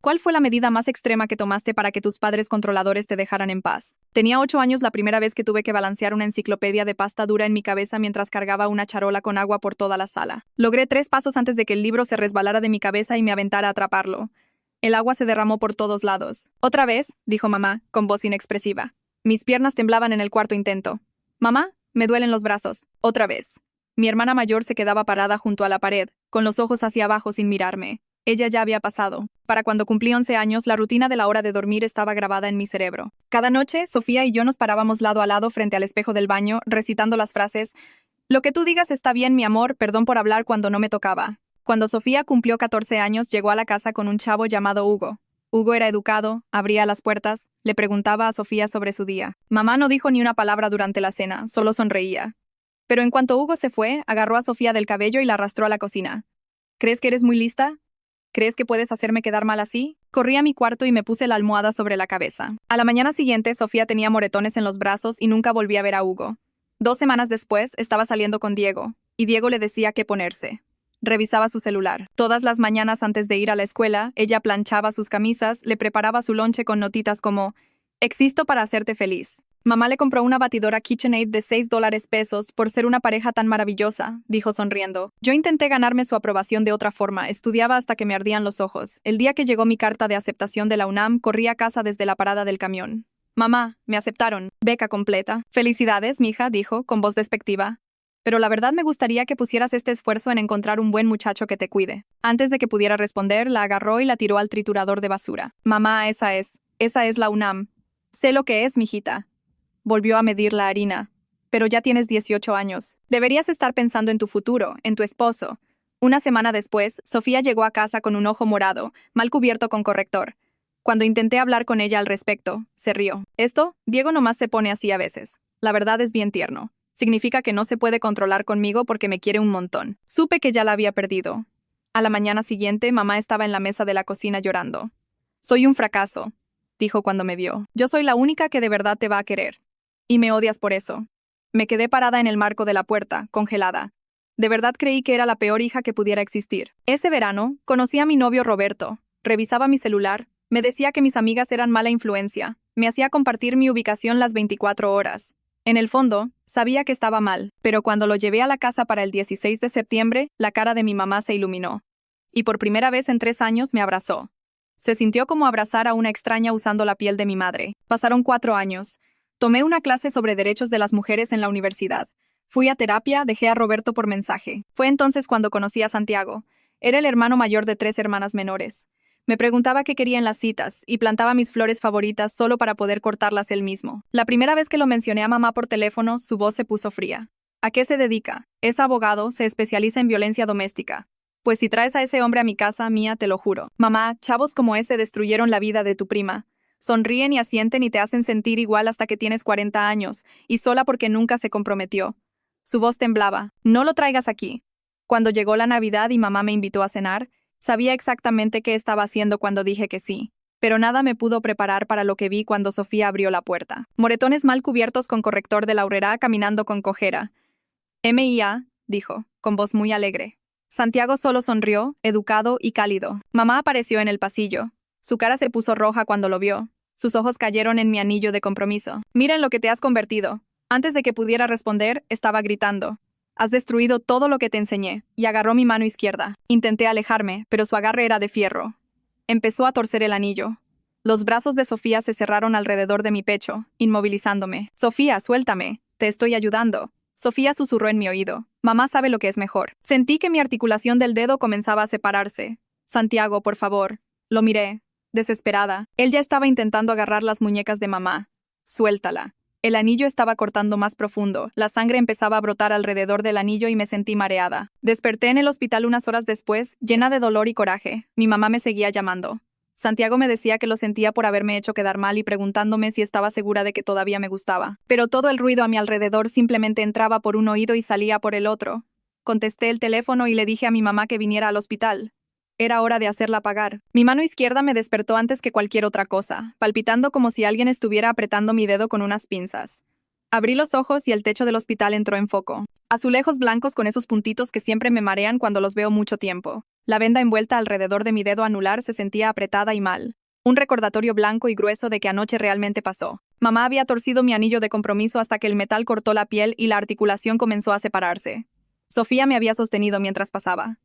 ¿Cuál fue la medida más extrema que tomaste para que tus padres controladores te dejaran en paz? Tenía 8 años la primera vez que tuve que balancear una enciclopedia de pasta dura en mi cabeza mientras cargaba una charola con agua por toda la sala. Logré 3 pasos antes de que el libro se resbalara de mi cabeza y me aventara a atraparlo. El agua se derramó por todos lados. «Otra vez», dijo mamá, con voz inexpresiva. Mis piernas temblaban en el cuarto intento. «Mamá, me duelen los brazos. Otra vez». Mi hermana mayor se quedaba parada junto a la pared, con los ojos hacia abajo sin mirarme. Ella ya había pasado. Para cuando cumplí 11 años, la rutina de la hora de dormir estaba grabada en mi cerebro. Cada noche, Sofía y yo nos parábamos lado a lado frente al espejo del baño, recitando las frases: «Lo que tú digas está bien, mi amor, perdón por hablar cuando no me tocaba». Cuando Sofía cumplió 14 años, llegó a la casa con un chavo llamado Hugo. Hugo era educado, abría las puertas, le preguntaba a Sofía sobre su día. Mamá no dijo ni una palabra durante la cena, solo sonreía. Pero en cuanto Hugo se fue, agarró a Sofía del cabello y la arrastró a la cocina. «¿Crees que eres muy lista? ¿Crees que puedes hacerme quedar mal así?» Corrí a mi cuarto y me puse la almohada sobre la cabeza. A la mañana siguiente, Sofía tenía moretones en los brazos y nunca volví a ver a Hugo. 2 semanas después, estaba saliendo con Diego, y Diego le decía qué ponerse. Revisaba su celular. Todas las mañanas antes de ir a la escuela, ella planchaba sus camisas, le preparaba su lonche con notitas como: «Existo para hacerte feliz». Mamá le compró una batidora KitchenAid de $6 por ser una pareja tan maravillosa, dijo sonriendo. Yo intenté ganarme su aprobación de otra forma, estudiaba hasta que me ardían los ojos. El día que llegó mi carta de aceptación de la UNAM, corrí a casa desde la parada del camión. «Mamá, me aceptaron. Beca completa». «Felicidades, mija», dijo, con voz despectiva. «Pero la verdad me gustaría que pusieras este esfuerzo en encontrar un buen muchacho que te cuide». Antes de que pudiera responder, la agarró y la tiró al triturador de basura. «Mamá, esa es la UNAM». «Sé lo que es, mijita». Volvió a medir la harina. «Pero ya tienes 18 años. Deberías estar pensando en tu futuro, en tu esposo». Una semana después, Sofía llegó a casa con un ojo morado, mal cubierto con corrector. Cuando intenté hablar con ella al respecto, se rió. «Esto, Diego nomás se pone así a veces. La verdad es bien tierno. Significa que no se puede controlar conmigo porque me quiere un montón». Supe que ya la había perdido. A la mañana siguiente, mamá estaba en la mesa de la cocina llorando. «Soy un fracaso», dijo cuando me vio. «Yo soy la única que de verdad te va a querer. Y me odias por eso». Me quedé parada en el marco de la puerta, congelada. De verdad creí que era la peor hija que pudiera existir. Ese verano, conocí a mi novio Roberto. Revisaba mi celular. Me decía que mis amigas eran mala influencia. Me hacía compartir mi ubicación las 24 horas. En el fondo, sabía que estaba mal, pero cuando lo llevé a la casa para el 16 de septiembre, la cara de mi mamá se iluminó. Y por primera vez en 3 años me abrazó. Se sintió como abrazar a una extraña usando la piel de mi madre. Pasaron 4 años. Tomé una clase sobre derechos de las mujeres en la universidad. Fui a terapia, dejé a Roberto por mensaje. Fue entonces cuando conocí a Santiago. Era el hermano mayor de 3 hermanas menores. Me preguntaba qué quería en las citas y plantaba mis flores favoritas solo para poder cortarlas él mismo. La primera vez que lo mencioné a mamá por teléfono, su voz se puso fría. «¿A qué se dedica?» «Es abogado, se especializa en violencia doméstica». «Pues si traes a ese hombre a mi casa, mía, te lo juro». «Mamá, chavos como ese destruyeron la vida de tu prima. Sonríen y asienten y te hacen sentir igual hasta que tienes 40 años, y sola porque nunca se comprometió». Su voz temblaba. «No lo traigas aquí». Cuando llegó la Navidad y mamá me invitó a cenar, sabía exactamente qué estaba haciendo cuando dije que sí. Pero nada me pudo preparar para lo que vi cuando Sofía abrió la puerta. Moretones mal cubiertos con corrector de la Aurrera caminando con cojera. «MIA», dijo, con voz muy alegre. Santiago solo sonrió, educado y cálido. Mamá apareció en el pasillo. Su cara se puso roja cuando lo vio. Sus ojos cayeron en mi anillo de compromiso. «Mira en lo que te has convertido». Antes de que pudiera responder, estaba gritando. «Has destruido todo lo que te enseñé», y agarró mi mano izquierda. Intenté alejarme, pero su agarre era de fierro. Empezó a torcer el anillo. Los brazos de Sofía se cerraron alrededor de mi pecho, inmovilizándome. «Sofía, suéltame. Te estoy ayudando». Sofía susurró en mi oído. «Mamá sabe lo que es mejor». Sentí que mi articulación del dedo comenzaba a separarse. «Santiago, por favor». Lo miré. Desesperada, él ya estaba intentando agarrar las muñecas de mamá. «Suéltala». El anillo estaba cortando más profundo, la sangre empezaba a brotar alrededor del anillo y me sentí mareada. Desperté en el hospital unas horas después, llena de dolor y coraje. Mi mamá me seguía llamando. Santiago me decía que lo sentía por haberme hecho quedar mal y preguntándome si estaba segura de que todavía me gustaba. Pero todo el ruido a mi alrededor simplemente entraba por un oído y salía por el otro. Contesté el teléfono y le dije a mi mamá que viniera al hospital. Era hora de hacerla pagar. Mi mano izquierda me despertó antes que cualquier otra cosa, palpitando como si alguien estuviera apretando mi dedo con unas pinzas. Abrí los ojos y el techo del hospital entró en foco. Azulejos blancos con esos puntitos que siempre me marean cuando los veo mucho tiempo. La venda envuelta alrededor de mi dedo anular se sentía apretada y mal. Un recordatorio blanco y grueso de que anoche realmente pasó. Mamá había torcido mi anillo de compromiso hasta que el metal cortó la piel y la articulación comenzó a separarse. Sofía me había sostenido mientras pasaba.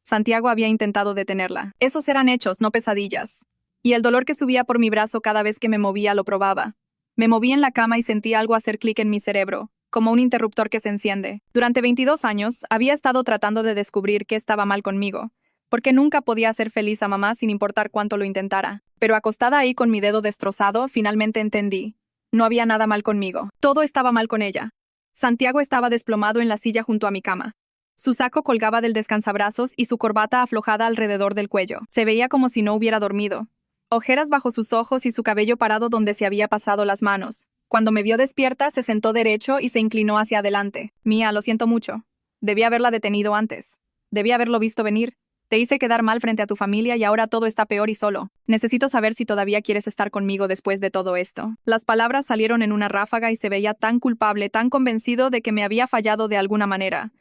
Santiago había intentado detenerla. Esos eran hechos, no pesadillas. Y el dolor que subía por mi brazo cada vez que me movía lo probaba. Me moví en la cama y sentí algo hacer clic en mi cerebro, como un interruptor que se enciende. Durante 22 años, había estado tratando de descubrir qué estaba mal conmigo, porque nunca podía hacer feliz a mamá sin importar cuánto lo intentara. Pero acostada ahí con mi dedo destrozado, finalmente entendí. No había nada mal conmigo. Todo estaba mal con ella. Santiago estaba desplomado en la silla junto a mi cama. Su saco colgaba del descansabrazos y su corbata aflojada alrededor del cuello. Se veía como si no hubiera dormido. Ojeras bajo sus ojos y su cabello parado donde se había pasado las manos. Cuando me vio despierta, se sentó derecho y se inclinó hacia adelante. Mía, lo siento mucho. Debí haberla detenido antes. Debí haberlo visto venir. Te hice quedar mal frente a tu familia y ahora todo está peor y solo. Necesito saber si todavía quieres estar conmigo después de todo esto. Las palabras salieron en una ráfaga y se veía tan culpable, tan convencido de que me había fallado de alguna manera.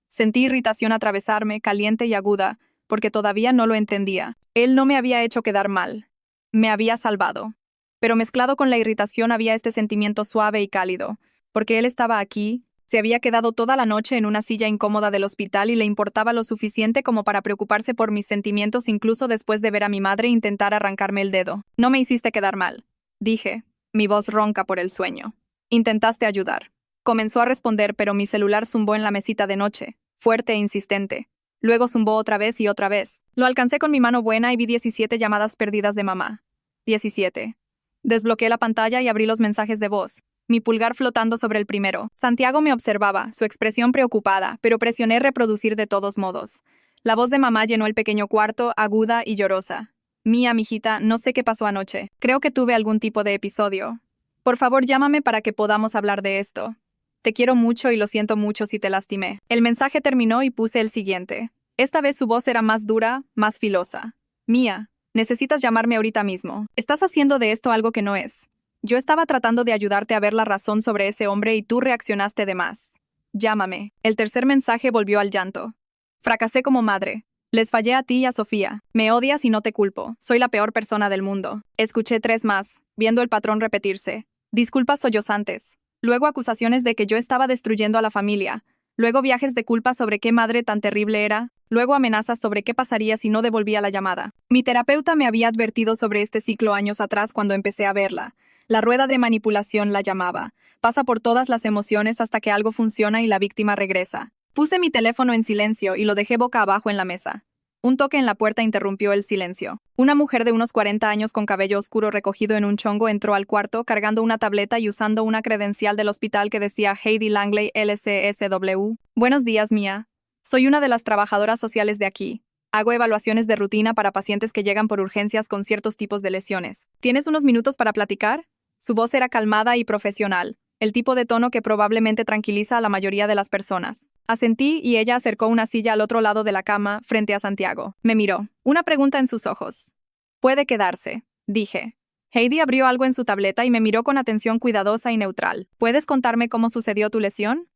Sentí irritación atravesarme, caliente y aguda, porque todavía no lo entendía. Él no me había hecho quedar mal. Me había salvado. Pero mezclado con la irritación había este sentimiento suave y cálido, porque él estaba aquí, se había quedado toda la noche en una silla incómoda del hospital y le importaba lo suficiente como para preocuparse por mis sentimientos incluso después de ver a mi madre intentar arrancarme el dedo. No me hiciste quedar mal, dije, mi voz ronca por el sueño. Intentaste ayudar. Comenzó a responder, pero mi celular zumbó en la mesita de noche, fuerte e insistente. Luego zumbó otra vez y otra vez. Lo alcancé con mi mano buena y vi 17 llamadas perdidas de mamá. 17. Desbloqueé la pantalla y abrí los mensajes de voz, mi pulgar flotando sobre el primero. Santiago me observaba, su expresión preocupada, pero presioné reproducir de todos modos. La voz de mamá llenó el pequeño cuarto, aguda y llorosa. Mía, mijita, no sé qué pasó anoche. Creo que tuve algún tipo de episodio. Por favor, llámame para que podamos hablar de esto. Te quiero mucho y lo siento mucho si te lastimé. El mensaje terminó y puse el siguiente. Esta vez su voz era más dura, más filosa. Mía, necesitas llamarme ahorita mismo. Estás haciendo de esto algo que no es. Yo estaba tratando de ayudarte a ver la razón sobre ese hombre y tú reaccionaste de más. Llámame. El tercer mensaje volvió al llanto. Fracasé como madre. Les fallé a ti y a Sofía. Me odias y no te culpo. Soy la peor persona del mundo. Escuché 3 más, viendo el patrón repetirse. Disculpas sollozantes. Luego acusaciones de que yo estaba destruyendo a la familia. Luego viajes de culpa sobre qué madre tan terrible era. Luego amenazas sobre qué pasaría si no devolvía la llamada. Mi terapeuta me había advertido sobre este ciclo años atrás cuando empecé a verla. La rueda de manipulación la llamaba. Pasa por todas las emociones hasta que algo funciona y la víctima regresa. Puse mi teléfono en silencio y lo dejé boca abajo en la mesa. Un toque en la puerta interrumpió el silencio. Una mujer de unos 40 años con cabello oscuro recogido en un chongo entró al cuarto cargando una tableta y usando una credencial del hospital que decía Heidi Langley LCSW. Buenos días, Mía. Soy una de las trabajadoras sociales de aquí. Hago evaluaciones de rutina para pacientes que llegan por urgencias con ciertos tipos de lesiones. ¿Tienes unos minutos para platicar? Su voz era calmada y profesional, el tipo de tono que probablemente tranquiliza a la mayoría de las personas. Asentí y ella acercó una silla al otro lado de la cama, frente a Santiago. Me miró. Una pregunta en sus ojos. Puede quedarse, dije. Heidi abrió algo en su tableta y me miró con atención cuidadosa y neutral. ¿Puedes contarme cómo sucedió tu lesión?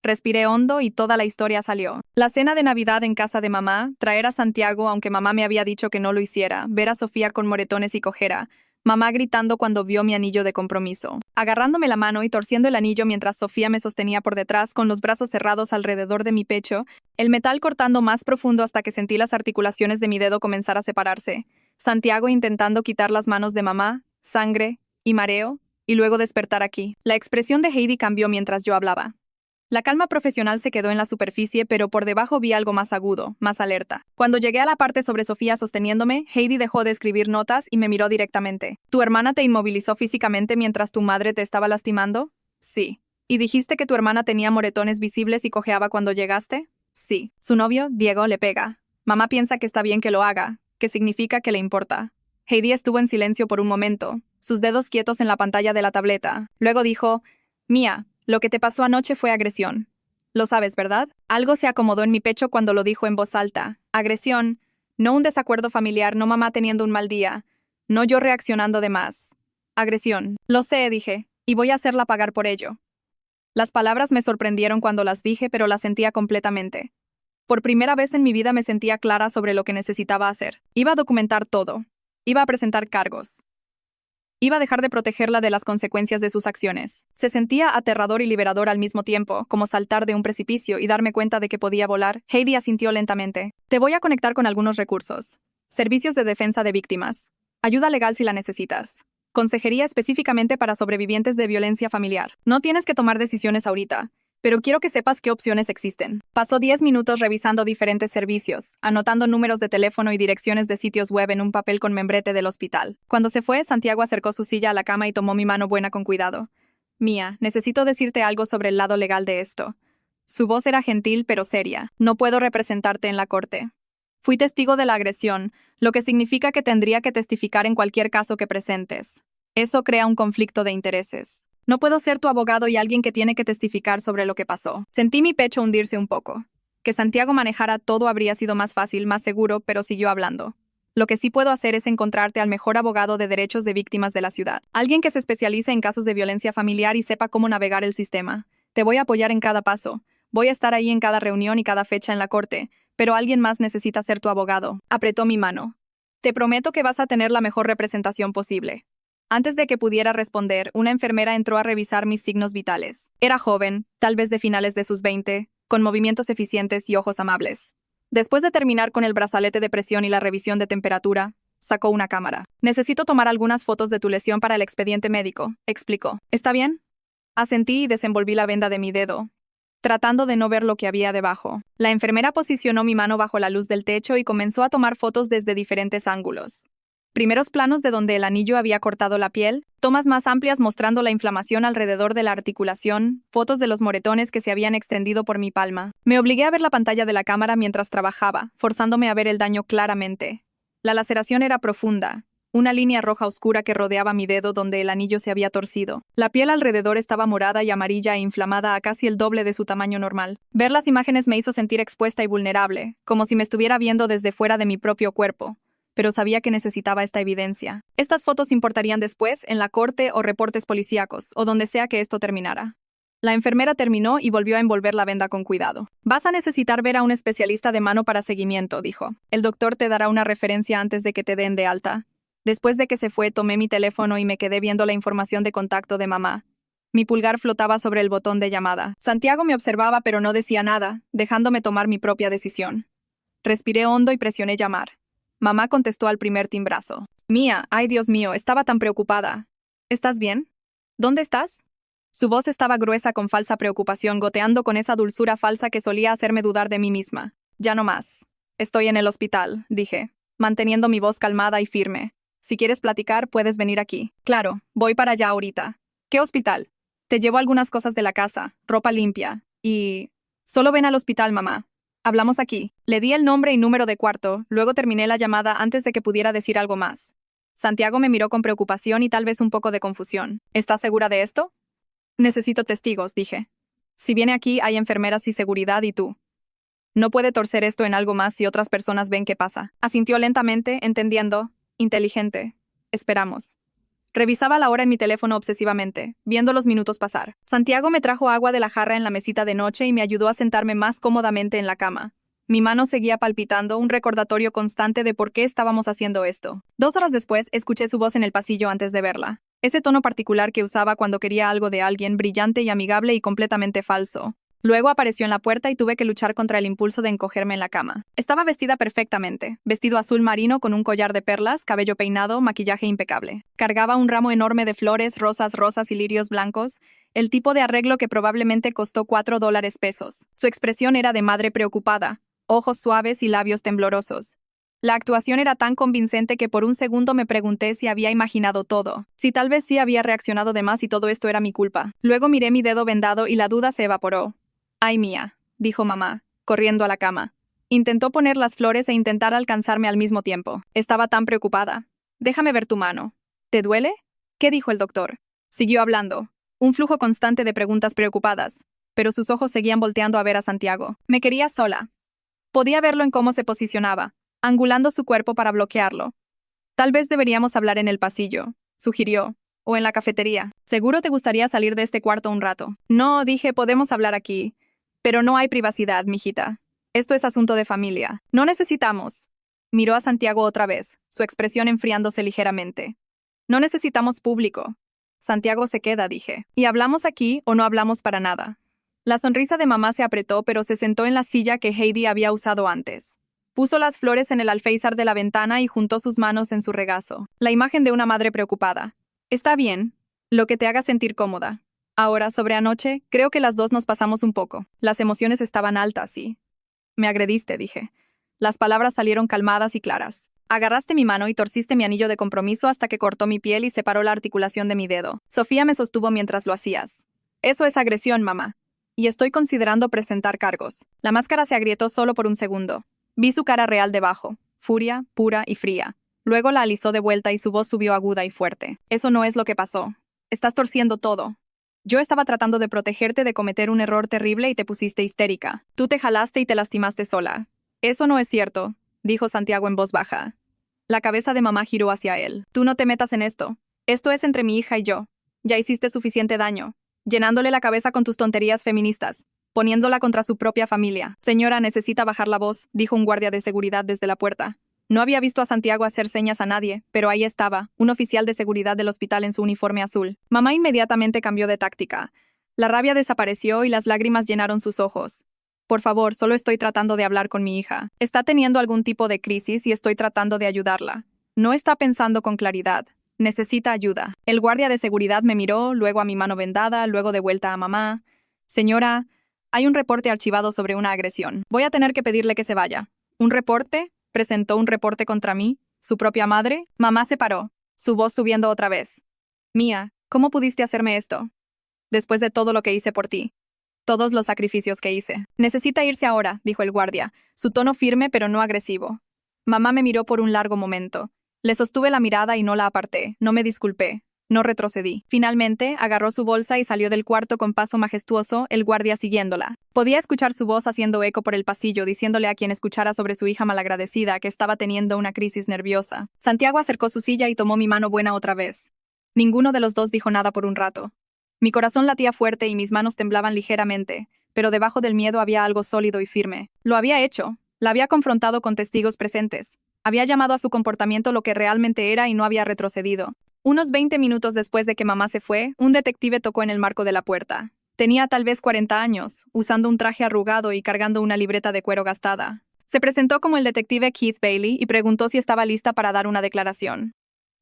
Respiré hondo y toda la historia salió. La cena de Navidad en casa de mamá, traer a Santiago aunque mamá me había dicho que no lo hiciera, ver a Sofía con moretones y cojera, mamá gritando cuando vio mi anillo de compromiso, agarrándome la mano y torciendo el anillo mientras Sofía me sostenía por detrás con los brazos cerrados alrededor de mi pecho, el metal cortando más profundo hasta que sentí las articulaciones de mi dedo comenzar a separarse, Santiago intentando quitar las manos de mamá, sangre y mareo, y luego despertar aquí. La expresión de Heidi cambió mientras yo hablaba. La calma profesional se quedó en la superficie, pero por debajo vi algo más agudo, más alerta. Cuando llegué a la parte sobre Sofía sosteniéndome, Heidi dejó de escribir notas y me miró directamente. ¿Tu hermana te inmovilizó físicamente mientras tu madre te estaba lastimando? Sí. ¿Y dijiste que tu hermana tenía moretones visibles y cojeaba cuando llegaste? Sí. Su novio, Diego, le pega. Mamá piensa que está bien que lo haga, que significa que le importa. Heidi estuvo en silencio por un momento, sus dedos quietos en la pantalla de la tableta. Luego dijo, Mía, lo que te pasó anoche fue agresión. Lo sabes, ¿verdad? Algo se acomodó en mi pecho cuando lo dijo en voz alta. Agresión. No un desacuerdo familiar, no mamá teniendo un mal día. No yo reaccionando de más. Agresión. Lo sé, dije, y voy a hacerla pagar por ello. Las palabras me sorprendieron cuando las dije, pero las sentía completamente. Por primera vez en mi vida me sentía clara sobre lo que necesitaba hacer. Iba a documentar todo. Iba a presentar cargos. Iba a dejar de protegerla de las consecuencias de sus acciones. Se sentía aterrador y liberador al mismo tiempo, como saltar de un precipicio y darme cuenta de que podía volar. Heidi asintió lentamente. Te voy a conectar con algunos recursos. Servicios de defensa de víctimas. Ayuda legal si la necesitas. Consejería específicamente para sobrevivientes de violencia familiar. No tienes que tomar decisiones ahorita, pero quiero que sepas qué opciones existen. Pasó 10 minutos revisando diferentes servicios, anotando números de teléfono y direcciones de sitios web en un papel con membrete del hospital. Cuando se fue, Santiago acercó su silla a la cama y tomó mi mano buena con cuidado. Mía, necesito decirte algo sobre el lado legal de esto. Su voz era gentil pero seria. No puedo representarte en la corte. Fui testigo de la agresión, lo que significa que tendría que testificar en cualquier caso que presentes. Eso crea un conflicto de intereses. No puedo ser tu abogado y alguien que tiene que testificar sobre lo que pasó. Sentí mi pecho hundirse un poco. Que Santiago manejara todo habría sido más fácil, más seguro, pero siguió hablando. Lo que sí puedo hacer es encontrarte al mejor abogado de derechos de víctimas de la ciudad. Alguien que se especialice en casos de violencia familiar y sepa cómo navegar el sistema. Te voy a apoyar en cada paso. Voy a estar ahí en cada reunión y cada fecha en la corte, pero alguien más necesita ser tu abogado. Apretó mi mano. Te prometo que vas a tener la mejor representación posible. Antes de que pudiera responder, una enfermera entró a revisar mis signos vitales. Era joven, tal vez de finales de sus 20, con movimientos eficientes y ojos amables. Después de terminar con el brazalete de presión y la revisión de temperatura, sacó una cámara. Necesito tomar algunas fotos de tu lesión para el expediente médico, explicó. ¿Está bien? Asentí y desenvolví la venda de mi dedo, tratando de no ver lo que había debajo. La enfermera posicionó mi mano bajo la luz del techo y comenzó a tomar fotos desde diferentes ángulos. Primeros planos de donde el anillo había cortado la piel, tomas más amplias mostrando la inflamación alrededor de la articulación, fotos de los moretones que se habían extendido por mi palma. Me obligué a ver la pantalla de la cámara mientras trabajaba, forzándome a ver el daño claramente. La laceración era profunda, una línea roja oscura que rodeaba mi dedo donde el anillo se había torcido. La piel alrededor estaba morada y amarilla e inflamada a casi el doble de su tamaño normal. Ver las imágenes me hizo sentir expuesta y vulnerable, como si me estuviera viendo desde fuera de mi propio cuerpo. Pero sabía que necesitaba esta evidencia. Estas fotos importarían después, en la corte o reportes policíacos, o donde sea que esto terminara. La enfermera terminó y volvió a envolver la venda con cuidado. Vas a necesitar ver a un especialista de mano para seguimiento, dijo. El doctor te dará una referencia antes de que te den de alta. Después de que se fue, tomé mi teléfono y me quedé viendo la información de contacto de mamá. Mi pulgar flotaba sobre el botón de llamada. Santiago me observaba pero no decía nada, dejándome tomar mi propia decisión. Respiré hondo y presioné llamar. Mamá contestó al primer timbrazo. Mía, ay Dios mío, estaba tan preocupada. ¿Estás bien? ¿Dónde estás? Su voz estaba gruesa con falsa preocupación, goteando con esa dulzura falsa que solía hacerme dudar de mí misma. Ya no más. Estoy en el hospital, dije, manteniendo mi voz calmada y firme. Si quieres platicar, puedes venir aquí. Claro, voy para allá ahorita. ¿Qué hospital? Te llevo algunas cosas de la casa, ropa limpia, y... Solo ven al hospital, mamá. Hablamos aquí. Le di el nombre y número de cuarto, luego terminé la llamada antes de que pudiera decir algo más. Santiago me miró con preocupación y tal vez un poco de confusión. ¿Estás segura de esto? Necesito testigos, dije. Si viene aquí, hay enfermeras y seguridad y tú. No puede torcer esto en algo más si otras personas ven qué pasa. Asintió lentamente, entendiendo. Inteligente. Esperamos. Revisaba la hora en mi teléfono obsesivamente, viendo los minutos pasar. Santiago me trajo agua de la jarra en la mesita de noche y me ayudó a sentarme más cómodamente en la cama. Mi mano seguía palpitando, un recordatorio constante de por qué estábamos haciendo esto. 2 horas después, escuché su voz en el pasillo antes de verla. Ese tono particular que usaba cuando quería algo de alguien, brillante y amigable y completamente falso. Luego apareció en la puerta y tuve que luchar contra el impulso de encogerme en la cama. Estaba vestida perfectamente, vestido azul marino con un collar de perlas, cabello peinado, maquillaje impecable. Cargaba un ramo enorme de flores, rosas y lirios blancos, el tipo de arreglo que probablemente costó $4. Su expresión era de madre preocupada, ojos suaves y labios temblorosos. La actuación era tan convincente que por un segundo me pregunté si había imaginado todo, si tal vez sí había reaccionado de más y todo esto era mi culpa. Luego miré mi dedo vendado y la duda se evaporó. «Ay, Mía», dijo mamá, corriendo a la cama. Intentó poner las flores e intentar alcanzarme al mismo tiempo. Estaba tan preocupada. «Déjame ver tu mano. ¿Te duele?» «¿Qué dijo el doctor?» Siguió hablando. Un flujo constante de preguntas preocupadas, pero sus ojos seguían volteando a ver a Santiago. Me quería sola. Podía verlo en cómo se posicionaba, angulando su cuerpo para bloquearlo. «Tal vez deberíamos hablar en el pasillo», sugirió, «o en la cafetería. Seguro te gustaría salir de este cuarto un rato». «No», dije, «podemos hablar aquí». «Pero no hay privacidad, mijita». Esto es asunto de familia. No necesitamos. Miró a Santiago otra vez, su expresión enfriándose ligeramente. No necesitamos público. Santiago se queda, dije. ¿Y hablamos aquí o no hablamos para nada? La sonrisa de mamá se apretó, pero se sentó en la silla que Heidi había usado antes. Puso las flores en el alféizar de la ventana y juntó sus manos en su regazo. La imagen de una madre preocupada. Está bien. Lo que te haga sentir cómoda. Ahora, sobre anoche, creo que las dos nos pasamos un poco. Las emociones estaban altas y... Me agrediste, dije. Las palabras salieron calmadas y claras. Agarraste mi mano y torciste mi anillo de compromiso hasta que cortó mi piel y separó la articulación de mi dedo. Sofía me sostuvo mientras lo hacías. Eso es agresión, mamá. Y estoy considerando presentar cargos. La máscara se agrietó solo por un segundo. Vi su cara real debajo, furia, pura y fría. Luego la alisó de vuelta y su voz subió aguda y fuerte. Eso no es lo que pasó. Estás torciendo todo. Yo estaba tratando de protegerte de cometer un error terrible y te pusiste histérica. Tú te jalaste y te lastimaste sola. Eso no es cierto, dijo Santiago en voz baja. La cabeza de mamá giró hacia él. Tú no te metas en esto. Esto es entre mi hija y yo. Ya hiciste suficiente daño, llenándole la cabeza con tus tonterías feministas, poniéndola contra su propia familia. Señora, necesita bajar la voz, dijo un guardia de seguridad desde la puerta. No había visto a Santiago hacer señas a nadie, pero ahí estaba, un oficial de seguridad del hospital en su uniforme azul. Mamá inmediatamente cambió de táctica. La rabia desapareció y las lágrimas llenaron sus ojos. Por favor, solo estoy tratando de hablar con mi hija. Está teniendo algún tipo de crisis y estoy tratando de ayudarla. No está pensando con claridad. Necesita ayuda. El guardia de seguridad me miró, luego a mi mano vendada, luego de vuelta a mamá. Señora, hay un reporte archivado sobre una agresión. Voy a tener que pedirle que se vaya. ¿Un reporte? ¿Presentó un reporte contra mí? ¿Su propia madre? Mamá se paró, su voz subiendo otra vez. Mía, ¿cómo pudiste hacerme esto? Después de todo lo que hice por ti. Todos los sacrificios que hice. Necesita irse ahora, dijo el guardia, su tono firme pero no agresivo. Mamá me miró por un largo momento. Le sostuve la mirada y no la aparté, no me disculpé. No retrocedí. Finalmente, agarró su bolsa y salió del cuarto con paso majestuoso, el guardia siguiéndola. Podía escuchar su voz haciendo eco por el pasillo, diciéndole a quien escuchara sobre su hija malagradecida que estaba teniendo una crisis nerviosa. Santiago acercó su silla y tomó mi mano buena otra vez. Ninguno de los dos dijo nada por un rato. Mi corazón latía fuerte y mis manos temblaban ligeramente, pero debajo del miedo había algo sólido y firme. Lo había hecho. La había confrontado con testigos presentes. Había llamado a su comportamiento lo que realmente era y no había retrocedido. Unos 20 minutos después de que mamá se fue, un detective tocó en el marco de la puerta. Tenía tal vez 40 años, usando un traje arrugado y cargando una libreta de cuero gastada. Se presentó como el detective Keith Bailey y preguntó si estaba lista para dar una declaración.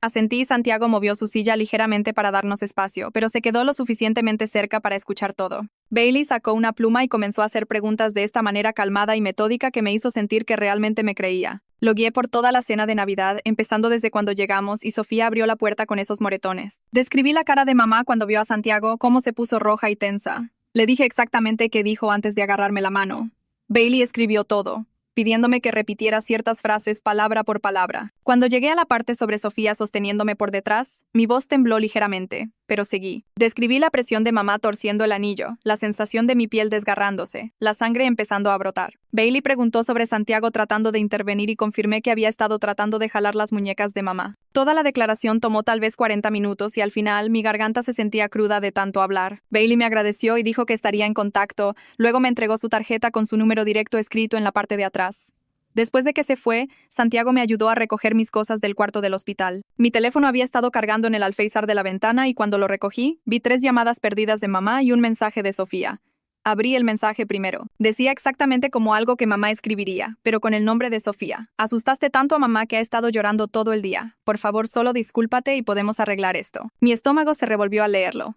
Asentí y Santiago movió su silla ligeramente para darnos espacio, pero se quedó lo suficientemente cerca para escuchar todo. Bailey sacó una pluma y comenzó a hacer preguntas de esta manera calmada y metódica que me hizo sentir que realmente me creía. Lo guié por toda la cena de Navidad, empezando desde cuando llegamos, y Sofía abrió la puerta con esos moretones. Describí la cara de mamá cuando vio a Santiago, cómo se puso roja y tensa. Le dije exactamente qué dijo antes de agarrarme la mano. Bailey escribió todo, pidiéndome que repitiera ciertas frases palabra por palabra. Cuando llegué a la parte sobre Sofía sosteniéndome por detrás, mi voz tembló ligeramente, pero seguí. Describí la presión de mamá torciendo el anillo, la sensación de mi piel desgarrándose, la sangre empezando a brotar. Bailey preguntó sobre Santiago tratando de intervenir y confirmé que había estado tratando de jalar las muñecas de mamá. Toda la declaración tomó tal vez 40 minutos y al final mi garganta se sentía cruda de tanto hablar. Bailey me agradeció y dijo que estaría en contacto, luego me entregó su tarjeta con su número directo escrito en la parte de atrás. Después de que se fue, Santiago me ayudó a recoger mis cosas del cuarto del hospital. Mi teléfono había estado cargando en el alféizar de la ventana y cuando lo recogí, vi 3 llamadas perdidas de mamá y un mensaje de Sofía. Abrí el mensaje primero. Decía exactamente como algo que mamá escribiría, pero con el nombre de Sofía. Asustaste tanto a mamá que ha estado llorando todo el día. Por favor, solo discúlpate y podemos arreglar esto. Mi estómago se revolvió al leerlo.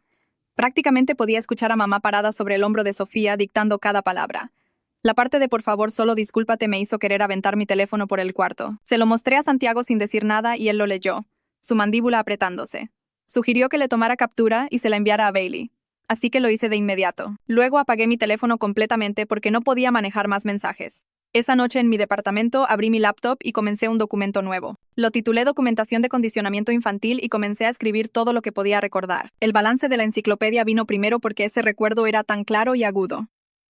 Prácticamente podía escuchar a mamá parada sobre el hombro de Sofía dictando cada palabra. La parte de por favor solo discúlpate me hizo querer aventar mi teléfono por el cuarto. Se lo mostré a Santiago sin decir nada y él lo leyó, su mandíbula apretándose. Sugirió que le tomara captura y se la enviara a Bailey. Así que lo hice de inmediato. Luego apagué mi teléfono completamente porque no podía manejar más mensajes. Esa noche en mi departamento abrí mi laptop y comencé un documento nuevo. Lo titulé Documentación de Condicionamiento Infantil y comencé a escribir todo lo que podía recordar. El balance de la enciclopedia vino primero porque ese recuerdo era tan claro y agudo.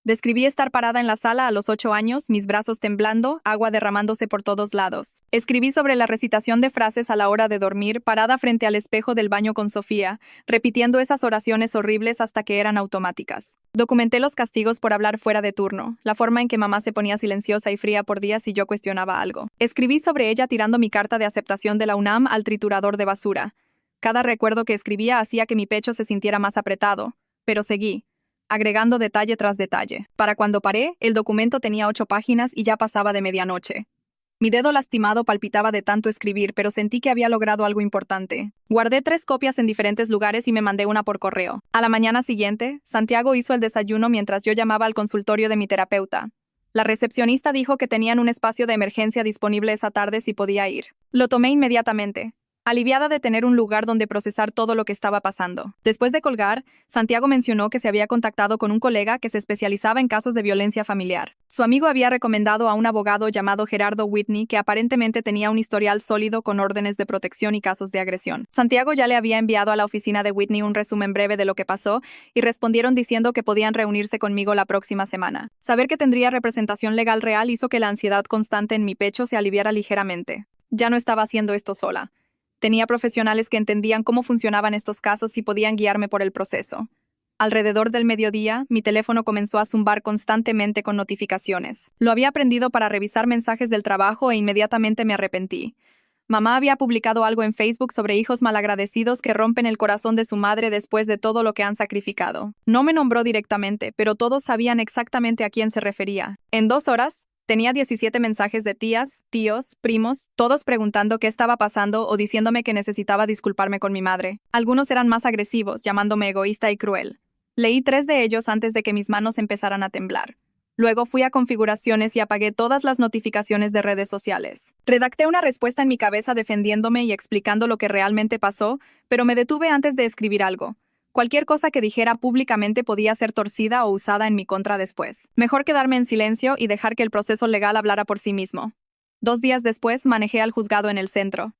Describí estar parada en la sala a los 8 años, mis brazos temblando, agua derramándose por todos lados. Escribí sobre la recitación de frases a la hora de dormir, parada frente al espejo del baño con Sofía, repitiendo esas oraciones horribles hasta que eran automáticas. Documenté los castigos por hablar fuera de turno, la forma en que mamá se ponía silenciosa y fría por días si yo cuestionaba algo. Escribí sobre ella tirando mi carta de aceptación de la UNAM al triturador de basura. Cada recuerdo que escribía hacía que mi pecho se sintiera más apretado, pero seguí, agregando detalle tras detalle. Para cuando paré, el documento tenía 8 páginas y ya pasaba de medianoche. Mi dedo lastimado palpitaba de tanto escribir, pero sentí que había logrado algo importante. Guardé 3 copias en diferentes lugares y me mandé una por correo. A la mañana siguiente, Santiago hizo el desayuno mientras yo llamaba al consultorio de mi terapeuta. La recepcionista dijo que tenían un espacio de emergencia disponible esa tarde si podía ir. Lo tomé inmediatamente, aliviada de tener un lugar donde procesar todo lo que estaba pasando. Después de colgar, Santiago mencionó que se había contactado con un colega que se especializaba en casos de violencia familiar. Su amigo había recomendado a un abogado llamado Gerardo Whitney que aparentemente tenía un historial sólido con órdenes de protección y casos de agresión. Santiago ya le había enviado a la oficina de Whitney un resumen breve de lo que pasó y respondieron diciendo que podían reunirse conmigo la próxima semana. Saber que tendría representación legal real hizo que la ansiedad constante en mi pecho se aliviara ligeramente. Ya no estaba haciendo esto sola. Tenía profesionales que entendían cómo funcionaban estos casos y podían guiarme por el proceso. Alrededor del mediodía, mi teléfono comenzó a zumbar constantemente con notificaciones. Lo había aprendido para revisar mensajes del trabajo e inmediatamente me arrepentí. Mamá había publicado algo en Facebook sobre hijos malagradecidos que rompen el corazón de su madre después de todo lo que han sacrificado. No me nombró directamente, pero todos sabían exactamente a quién se refería. En 2 horas, tenía 17 mensajes de tías, tíos, primos, todos preguntando qué estaba pasando o diciéndome que necesitaba disculparme con mi madre. Algunos eran más agresivos, llamándome egoísta y cruel. Leí 3 de ellos antes de que mis manos empezaran a temblar. Luego fui a configuraciones y apagué todas las notificaciones de redes sociales. Redacté una respuesta en mi cabeza defendiéndome y explicando lo que realmente pasó, pero me detuve antes de escribir algo. Cualquier cosa que dijera públicamente podía ser torcida o usada en mi contra después. Mejor quedarme en silencio y dejar que el proceso legal hablara por sí mismo. 2 días después manejé al juzgado en el centro.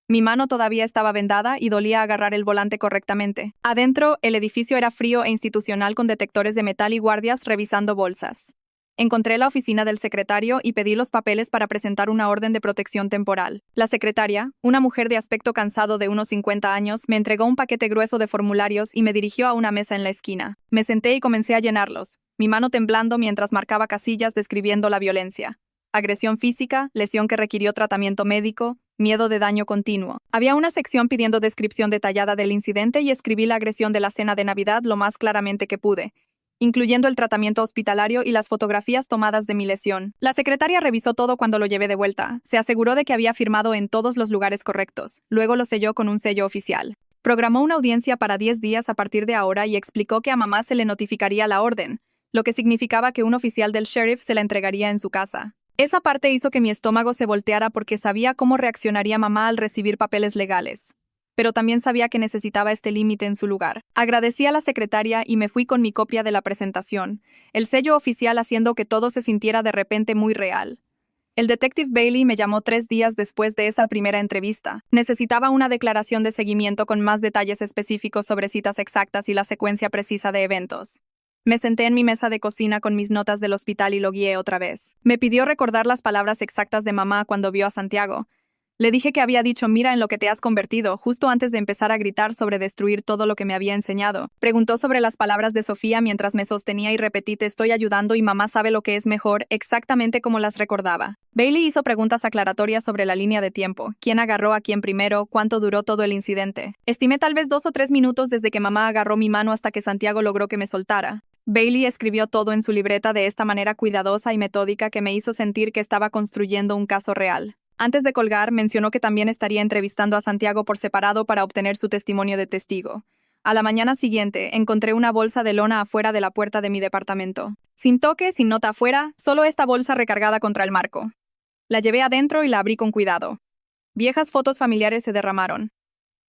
Mi mano todavía estaba vendada y dolía agarrar el volante correctamente. Adentro, el edificio era frío e institucional con detectores de metal y guardias revisando bolsas. Encontré la oficina del secretario y pedí los papeles para presentar una orden de protección temporal. La secretaria, una mujer de aspecto cansado de unos 50 años, me entregó un paquete grueso de formularios y me dirigió a una mesa en la esquina. Me senté y comencé a llenarlos, mi mano temblando mientras marcaba casillas describiendo la violencia. Agresión física, lesión que requirió tratamiento médico, miedo de daño continuo. Había una sección pidiendo descripción detallada del incidente y escribí la agresión de la cena de Navidad lo más claramente que pude, incluyendo el tratamiento hospitalario y las fotografías tomadas de mi lesión. La secretaria revisó todo cuando lo llevé de vuelta. Se aseguró de que había firmado en todos los lugares correctos. Luego lo selló con un sello oficial. Programó una audiencia para 10 días a partir de ahora y explicó que a mamá se le notificaría la orden, lo que significaba que un oficial del sheriff se la entregaría en su casa. Esa parte hizo que mi estómago se volteara porque sabía cómo reaccionaría mamá al recibir papeles legales. Pero también sabía que necesitaba este límite en su lugar. Agradecí a la secretaria y me fui con mi copia de la presentación, el sello oficial haciendo que todo se sintiera de repente muy real. El detective Bailey me llamó 3 días después de esa primera entrevista. Necesitaba una declaración de seguimiento con más detalles específicos sobre citas exactas y la secuencia precisa de eventos. Me senté en mi mesa de cocina con mis notas del hospital y lo guié otra vez. Me pidió recordar las palabras exactas de mamá cuando vio a Santiago. Le dije que había dicho mira en lo que te has convertido, justo antes de empezar a gritar sobre destruir todo lo que me había enseñado. Preguntó sobre las palabras de Sofía mientras me sostenía y repetí te estoy ayudando y mamá sabe lo que es mejor, exactamente como las recordaba. Bailey hizo preguntas aclaratorias sobre la línea de tiempo, quién agarró a quién primero, cuánto duró todo el incidente. Estimé tal vez 2 o 3 minutos desde que mamá agarró mi mano hasta que Santiago logró que me soltara. Bailey escribió todo en su libreta de esta manera cuidadosa y metódica que me hizo sentir que estaba construyendo un caso real. Antes de colgar, mencionó que también estaría entrevistando a Santiago por separado para obtener su testimonio de testigo. A la mañana siguiente, encontré una bolsa de lona afuera de la puerta de mi departamento. Sin toque, sin nota afuera, solo esta bolsa recargada contra el marco. La llevé adentro y la abrí con cuidado. Viejas fotos familiares se derramaron.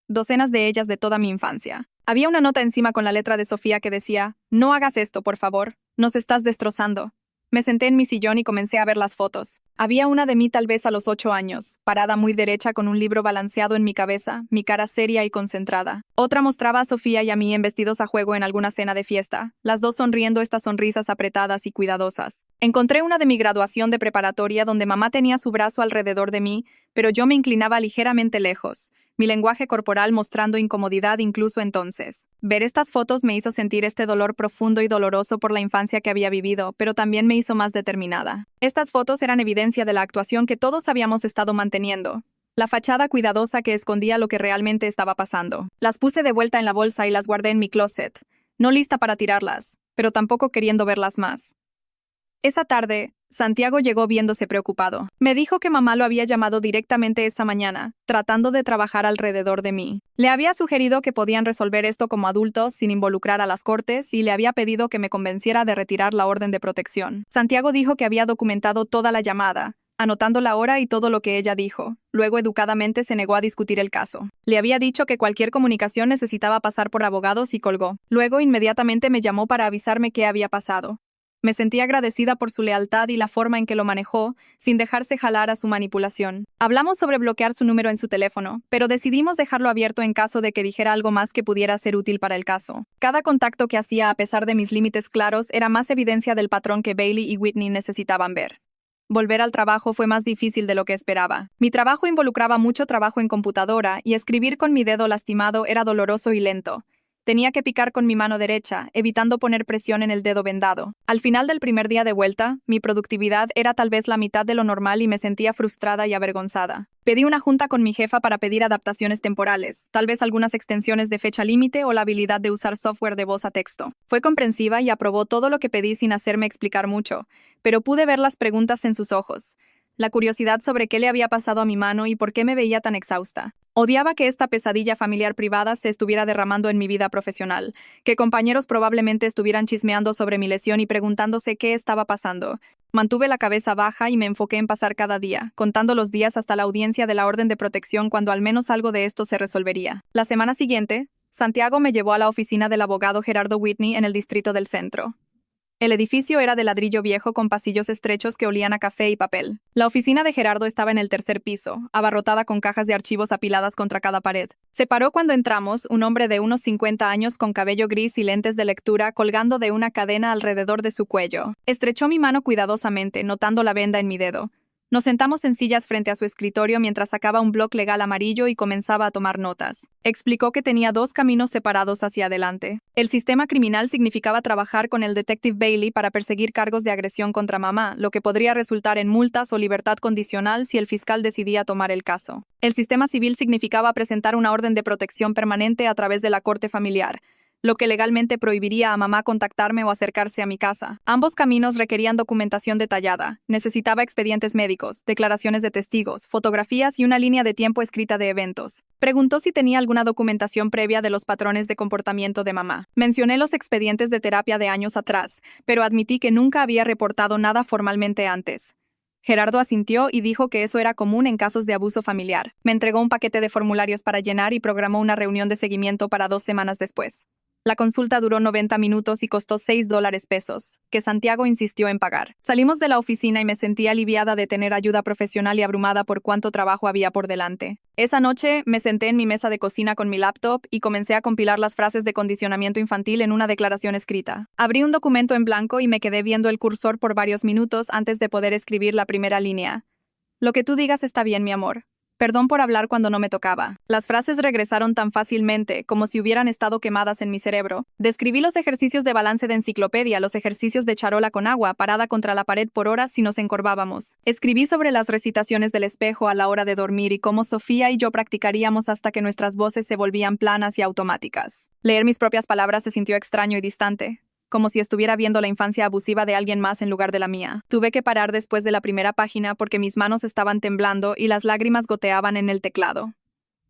Docenas de ellas de toda mi infancia. Había una nota encima con la letra de Sofía que decía, no hagas esto, por favor, nos estás destrozando. Me senté en mi sillón y comencé a ver las fotos. Había una de mí tal vez a los 8 años, parada muy derecha con un libro balanceado en mi cabeza, mi cara seria y concentrada. Otra mostraba a Sofía y a mí en vestidos a juego en alguna cena de fiesta, las dos sonriendo estas sonrisas apretadas y cuidadosas. Encontré una de mi graduación de preparatoria donde mamá tenía su brazo alrededor de mí, pero yo me inclinaba ligeramente lejos, mi lenguaje corporal mostrando incomodidad incluso entonces. Ver estas fotos me hizo sentir este dolor profundo y doloroso por la infancia que había vivido, pero también me hizo más determinada. Estas fotos eran evidencia de la actuación que todos habíamos estado manteniendo, la fachada cuidadosa que escondía lo que realmente estaba pasando. Las puse de vuelta en la bolsa y las guardé en mi closet, no lista para tirarlas, pero tampoco queriendo verlas más. Esa tarde, Santiago llegó viéndose preocupado. Me dijo que mamá lo había llamado directamente esa mañana, tratando de trabajar alrededor de mí. Le había sugerido que podían resolver esto como adultos sin involucrar a las cortes y le había pedido que me convenciera de retirar la orden de protección. Santiago dijo que había documentado toda la llamada, anotando la hora y todo lo que ella dijo. Luego educadamente se negó a discutir el caso. Le había dicho que cualquier comunicación necesitaba pasar por abogados y colgó. Luego inmediatamente me llamó para avisarme qué había pasado. Me sentí agradecida por su lealtad y la forma en que lo manejó, sin dejarse jalar a su manipulación. Hablamos sobre bloquear su número en su teléfono, pero decidimos dejarlo abierto en caso de que dijera algo más que pudiera ser útil para el caso. Cada contacto que hacía a pesar de mis límites claros era más evidencia del patrón que Bailey y Whitney necesitaban ver. Volver al trabajo fue más difícil de lo que esperaba. Mi trabajo involucraba mucho trabajo en computadora y escribir con mi dedo lastimado era doloroso y lento. Tenía que picar con mi mano derecha, evitando poner presión en el dedo vendado. Al final del primer día de vuelta, mi productividad era tal vez la mitad de lo normal y me sentía frustrada y avergonzada. Pedí una junta con mi jefa para pedir adaptaciones temporales, tal vez algunas extensiones de fecha límite o la habilidad de usar software de voz a texto. Fue comprensiva y aprobó todo lo que pedí sin hacerme explicar mucho, pero pude ver las preguntas en sus ojos. La curiosidad sobre qué le había pasado a mi mano y por qué me veía tan exhausta. Odiaba que esta pesadilla familiar privada se estuviera derramando en mi vida profesional, que compañeros probablemente estuvieran chismeando sobre mi lesión y preguntándose qué estaba pasando. Mantuve la cabeza baja y me enfoqué en pasar cada día, contando los días hasta la audiencia de la orden de protección cuando al menos algo de esto se resolvería. La semana siguiente, Santiago me llevó a la oficina del abogado Gerardo Whitney en el distrito del centro. El edificio era de ladrillo viejo con pasillos estrechos que olían a café y papel. La oficina de Gerardo estaba en el tercer piso, abarrotada con cajas de archivos apiladas contra cada pared. Se paró cuando entramos, un hombre de unos 50 años con cabello gris y lentes de lectura colgando de una cadena alrededor de su cuello. Estrechó mi mano cuidadosamente, notando la venda en mi dedo. Nos sentamos en sillas frente a su escritorio mientras sacaba un bloc legal amarillo y comenzaba a tomar notas. Explicó que tenía dos caminos separados hacia adelante. El sistema criminal significaba trabajar con el detective Bailey para perseguir cargos de agresión contra mamá, lo que podría resultar en multas o libertad condicional si el fiscal decidía tomar el caso. El sistema civil significaba presentar una orden de protección permanente a través de la corte familiar, lo que legalmente prohibiría a mamá contactarme o acercarse a mi casa. Ambos caminos requerían documentación detallada. Necesitaba expedientes médicos, declaraciones de testigos, fotografías y una línea de tiempo escrita de eventos. Preguntó si tenía alguna documentación previa de los patrones de comportamiento de mamá. Mencioné los expedientes de terapia de años atrás, pero admití que nunca había reportado nada formalmente antes. Gerardo asintió y dijo que eso era común en casos de abuso familiar. Me entregó un paquete de formularios para llenar y programó una reunión de seguimiento para 2 semanas después. La consulta duró 90 minutos y costó $6, que Santiago insistió en pagar. Salimos de la oficina y me sentí aliviada de tener ayuda profesional y abrumada por cuánto trabajo había por delante. Esa noche me senté en mi mesa de cocina con mi laptop y comencé a compilar las frases de condicionamiento infantil en una declaración escrita. Abrí un documento en blanco y me quedé viendo el cursor por varios minutos antes de poder escribir la primera línea. Lo que tú digas está bien, mi amor. Perdón por hablar cuando no me tocaba. Las frases regresaron tan fácilmente, como si hubieran estado quemadas en mi cerebro. Describí los ejercicios de balance de enciclopedia, los ejercicios de charola con agua, parada contra la pared por horas si nos encorvábamos. Escribí sobre las recitaciones del espejo a la hora de dormir y cómo Sofía y yo practicaríamos hasta que nuestras voces se volvían planas y automáticas. Leer mis propias palabras se sintió extraño y distante, como si estuviera viendo la infancia abusiva de alguien más en lugar de la mía. Tuve que parar después de la primera página porque mis manos estaban temblando y las lágrimas goteaban en el teclado.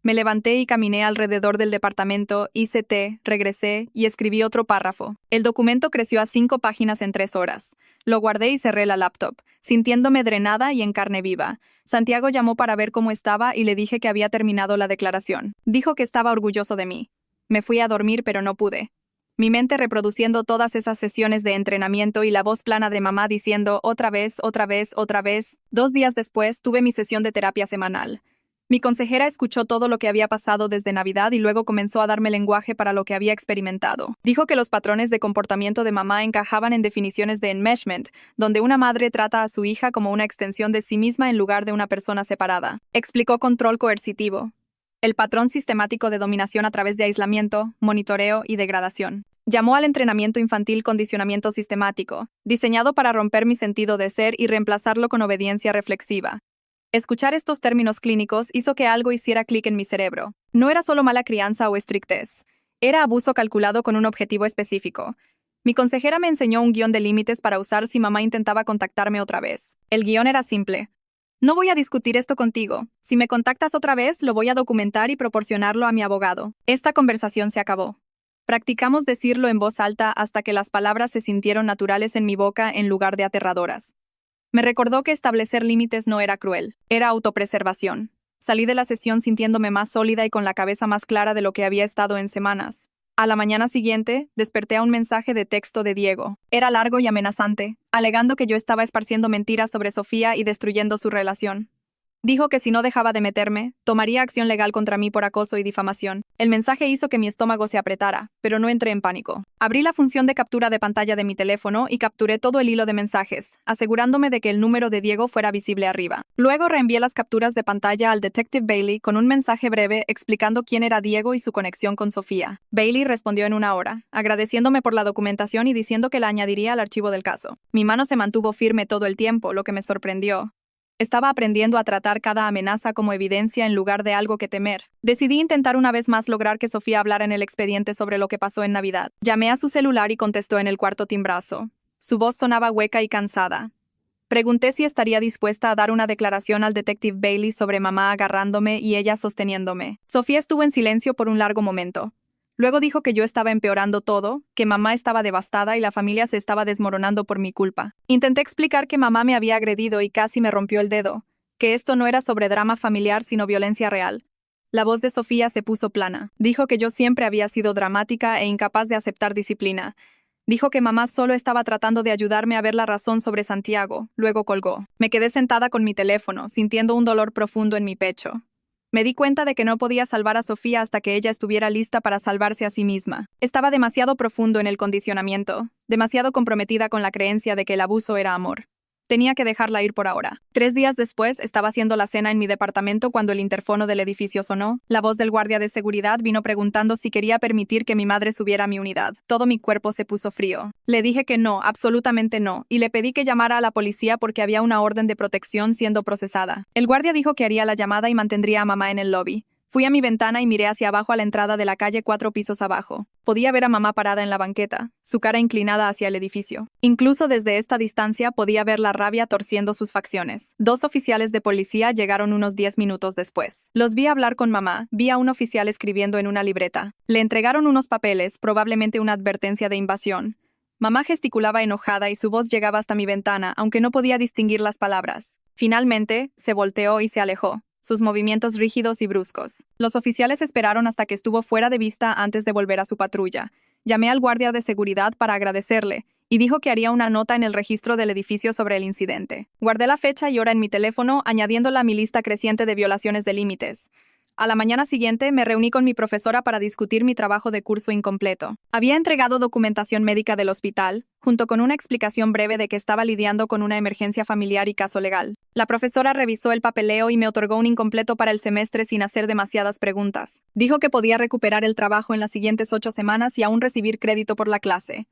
Me levanté y caminé alrededor del departamento, hice té, regresé y escribí otro párrafo. El documento creció a 5 páginas en 3 horas. Lo guardé y cerré la laptop, sintiéndome drenada y en carne viva. Santiago llamó para ver cómo estaba y le dije que había terminado la declaración. Dijo que estaba orgulloso de mí. Me fui a dormir, pero no pude. mi mente reproduciendo todas esas sesiones de entrenamiento y la voz plana de mamá diciendo otra vez, otra vez, otra vez. 2 días después tuve mi sesión de terapia semanal. Mi consejera escuchó todo lo que había pasado desde Navidad y luego comenzó a darme lenguaje para lo que había experimentado. Dijo que los patrones de comportamiento de mamá encajaban en definiciones de enmeshment, donde una madre trata a su hija como una extensión de sí misma en lugar de una persona separada. Explicó control coercitivo, el patrón sistemático de dominación a través de aislamiento, monitoreo y degradación. Llamó al entrenamiento infantil condicionamiento sistemático, diseñado para romper mi sentido de ser y reemplazarlo con obediencia reflexiva. Escuchar estos términos clínicos hizo que algo hiciera clic en mi cerebro. No era solo mala crianza o estrictez. Era abuso calculado con un objetivo específico. Mi consejera me enseñó un guión de límites para usar si mamá intentaba contactarme otra vez. El guión era simple. No voy a discutir esto contigo. Si me contactas otra vez, lo voy a documentar y proporcionarlo a mi abogado. Esta conversación se acabó. Practicamos decirlo en voz alta hasta que las palabras se sintieron naturales en mi boca en lugar de aterradoras. Me recordó que establecer límites no era cruel, era autopreservación. Salí de la sesión sintiéndome más sólida y con la cabeza más clara de lo que había estado en semanas. A la mañana siguiente, desperté a un mensaje de texto de Diego. Era largo y amenazante, alegando que yo estaba esparciendo mentiras sobre Sofía y destruyendo su relación. Dijo que si no dejaba de meterme, tomaría acción legal contra mí por acoso y difamación. El mensaje hizo que mi estómago se apretara, pero no entré en pánico. Abrí la función de captura de pantalla de mi teléfono y capturé todo el hilo de mensajes, asegurándome de que el número de Diego fuera visible arriba. Luego reenvié las capturas de pantalla al Detective Bailey con un mensaje breve explicando quién era Diego y su conexión con Sofía. Bailey respondió en 1 hora, agradeciéndome por la documentación y diciendo que la añadiría al archivo del caso. Mi mano se mantuvo firme todo el tiempo, lo que me sorprendió. Estaba aprendiendo a tratar cada amenaza como evidencia en lugar de algo que temer. Decidí intentar una vez más lograr que Sofía hablara en el expediente sobre lo que pasó en Navidad. Llamé a su celular y contestó en el cuarto timbrazo. Su voz sonaba hueca y cansada. Pregunté si estaría dispuesta a dar una declaración al Detective Bailey sobre mamá agarrándome y ella sosteniéndome. Sofía estuvo en silencio por un largo momento. Luego dijo que yo estaba empeorando todo, que mamá estaba devastada y la familia se estaba desmoronando por mi culpa. Intenté explicar que mamá me había agredido y casi me rompió el dedo, que esto no era sobre drama familiar sino violencia real. La voz de Sofía se puso plana. Dijo que yo siempre había sido dramática e incapaz de aceptar disciplina. Dijo que mamá solo estaba tratando de ayudarme a ver la razón sobre Santiago. Luego colgó. Me quedé sentada con mi teléfono, sintiendo un dolor profundo en mi pecho. Me di cuenta de que no podía salvar a Sofía hasta que ella estuviera lista para salvarse a sí misma. Estaba demasiado profundo en el condicionamiento, demasiado comprometida con la creencia de que el abuso era amor. Tenía que dejarla ir por ahora. 3 días después, estaba haciendo la cena en mi departamento cuando el interfono del edificio sonó. La voz del guardia de seguridad vino preguntando si quería permitir que mi madre subiera a mi unidad. Todo mi cuerpo se puso frío. Le dije que no, absolutamente no, y le pedí que llamara a la policía porque había una orden de protección siendo procesada. El guardia dijo que haría la llamada y mantendría a mamá en el lobby. Fui a mi ventana y miré hacia abajo a la entrada de la calle 4 pisos abajo. Podía ver a mamá parada en la banqueta, su cara inclinada hacia el edificio. Incluso desde esta distancia podía ver la rabia torciendo sus facciones. 2 oficiales de policía llegaron unos 10 minutos después. Los vi hablar con mamá, vi a un oficial escribiendo en una libreta. Le entregaron unos papeles, probablemente una advertencia de invasión. Mamá gesticulaba enojada y su voz llegaba hasta mi ventana, aunque no podía distinguir las palabras. Finalmente, se volteó y se alejó. Sus movimientos rígidos y bruscos. Los oficiales esperaron hasta que estuvo fuera de vista antes de volver a su patrulla. Llamé al guardia de seguridad para agradecerle, y dijo que haría una nota en el registro del edificio sobre el incidente. Guardé la fecha y hora en mi teléfono, añadiéndola a mi lista creciente de violaciones de límites. A la mañana siguiente, me reuní con mi profesora para discutir mi trabajo de curso incompleto. Había entregado documentación médica del hospital, junto con una explicación breve de que estaba lidiando con una emergencia familiar y caso legal. La profesora revisó el papeleo y me otorgó un incompleto para el semestre sin hacer demasiadas preguntas. Dijo que podía recuperar el trabajo en las siguientes 8 semanas y aún recibir crédito por la clase.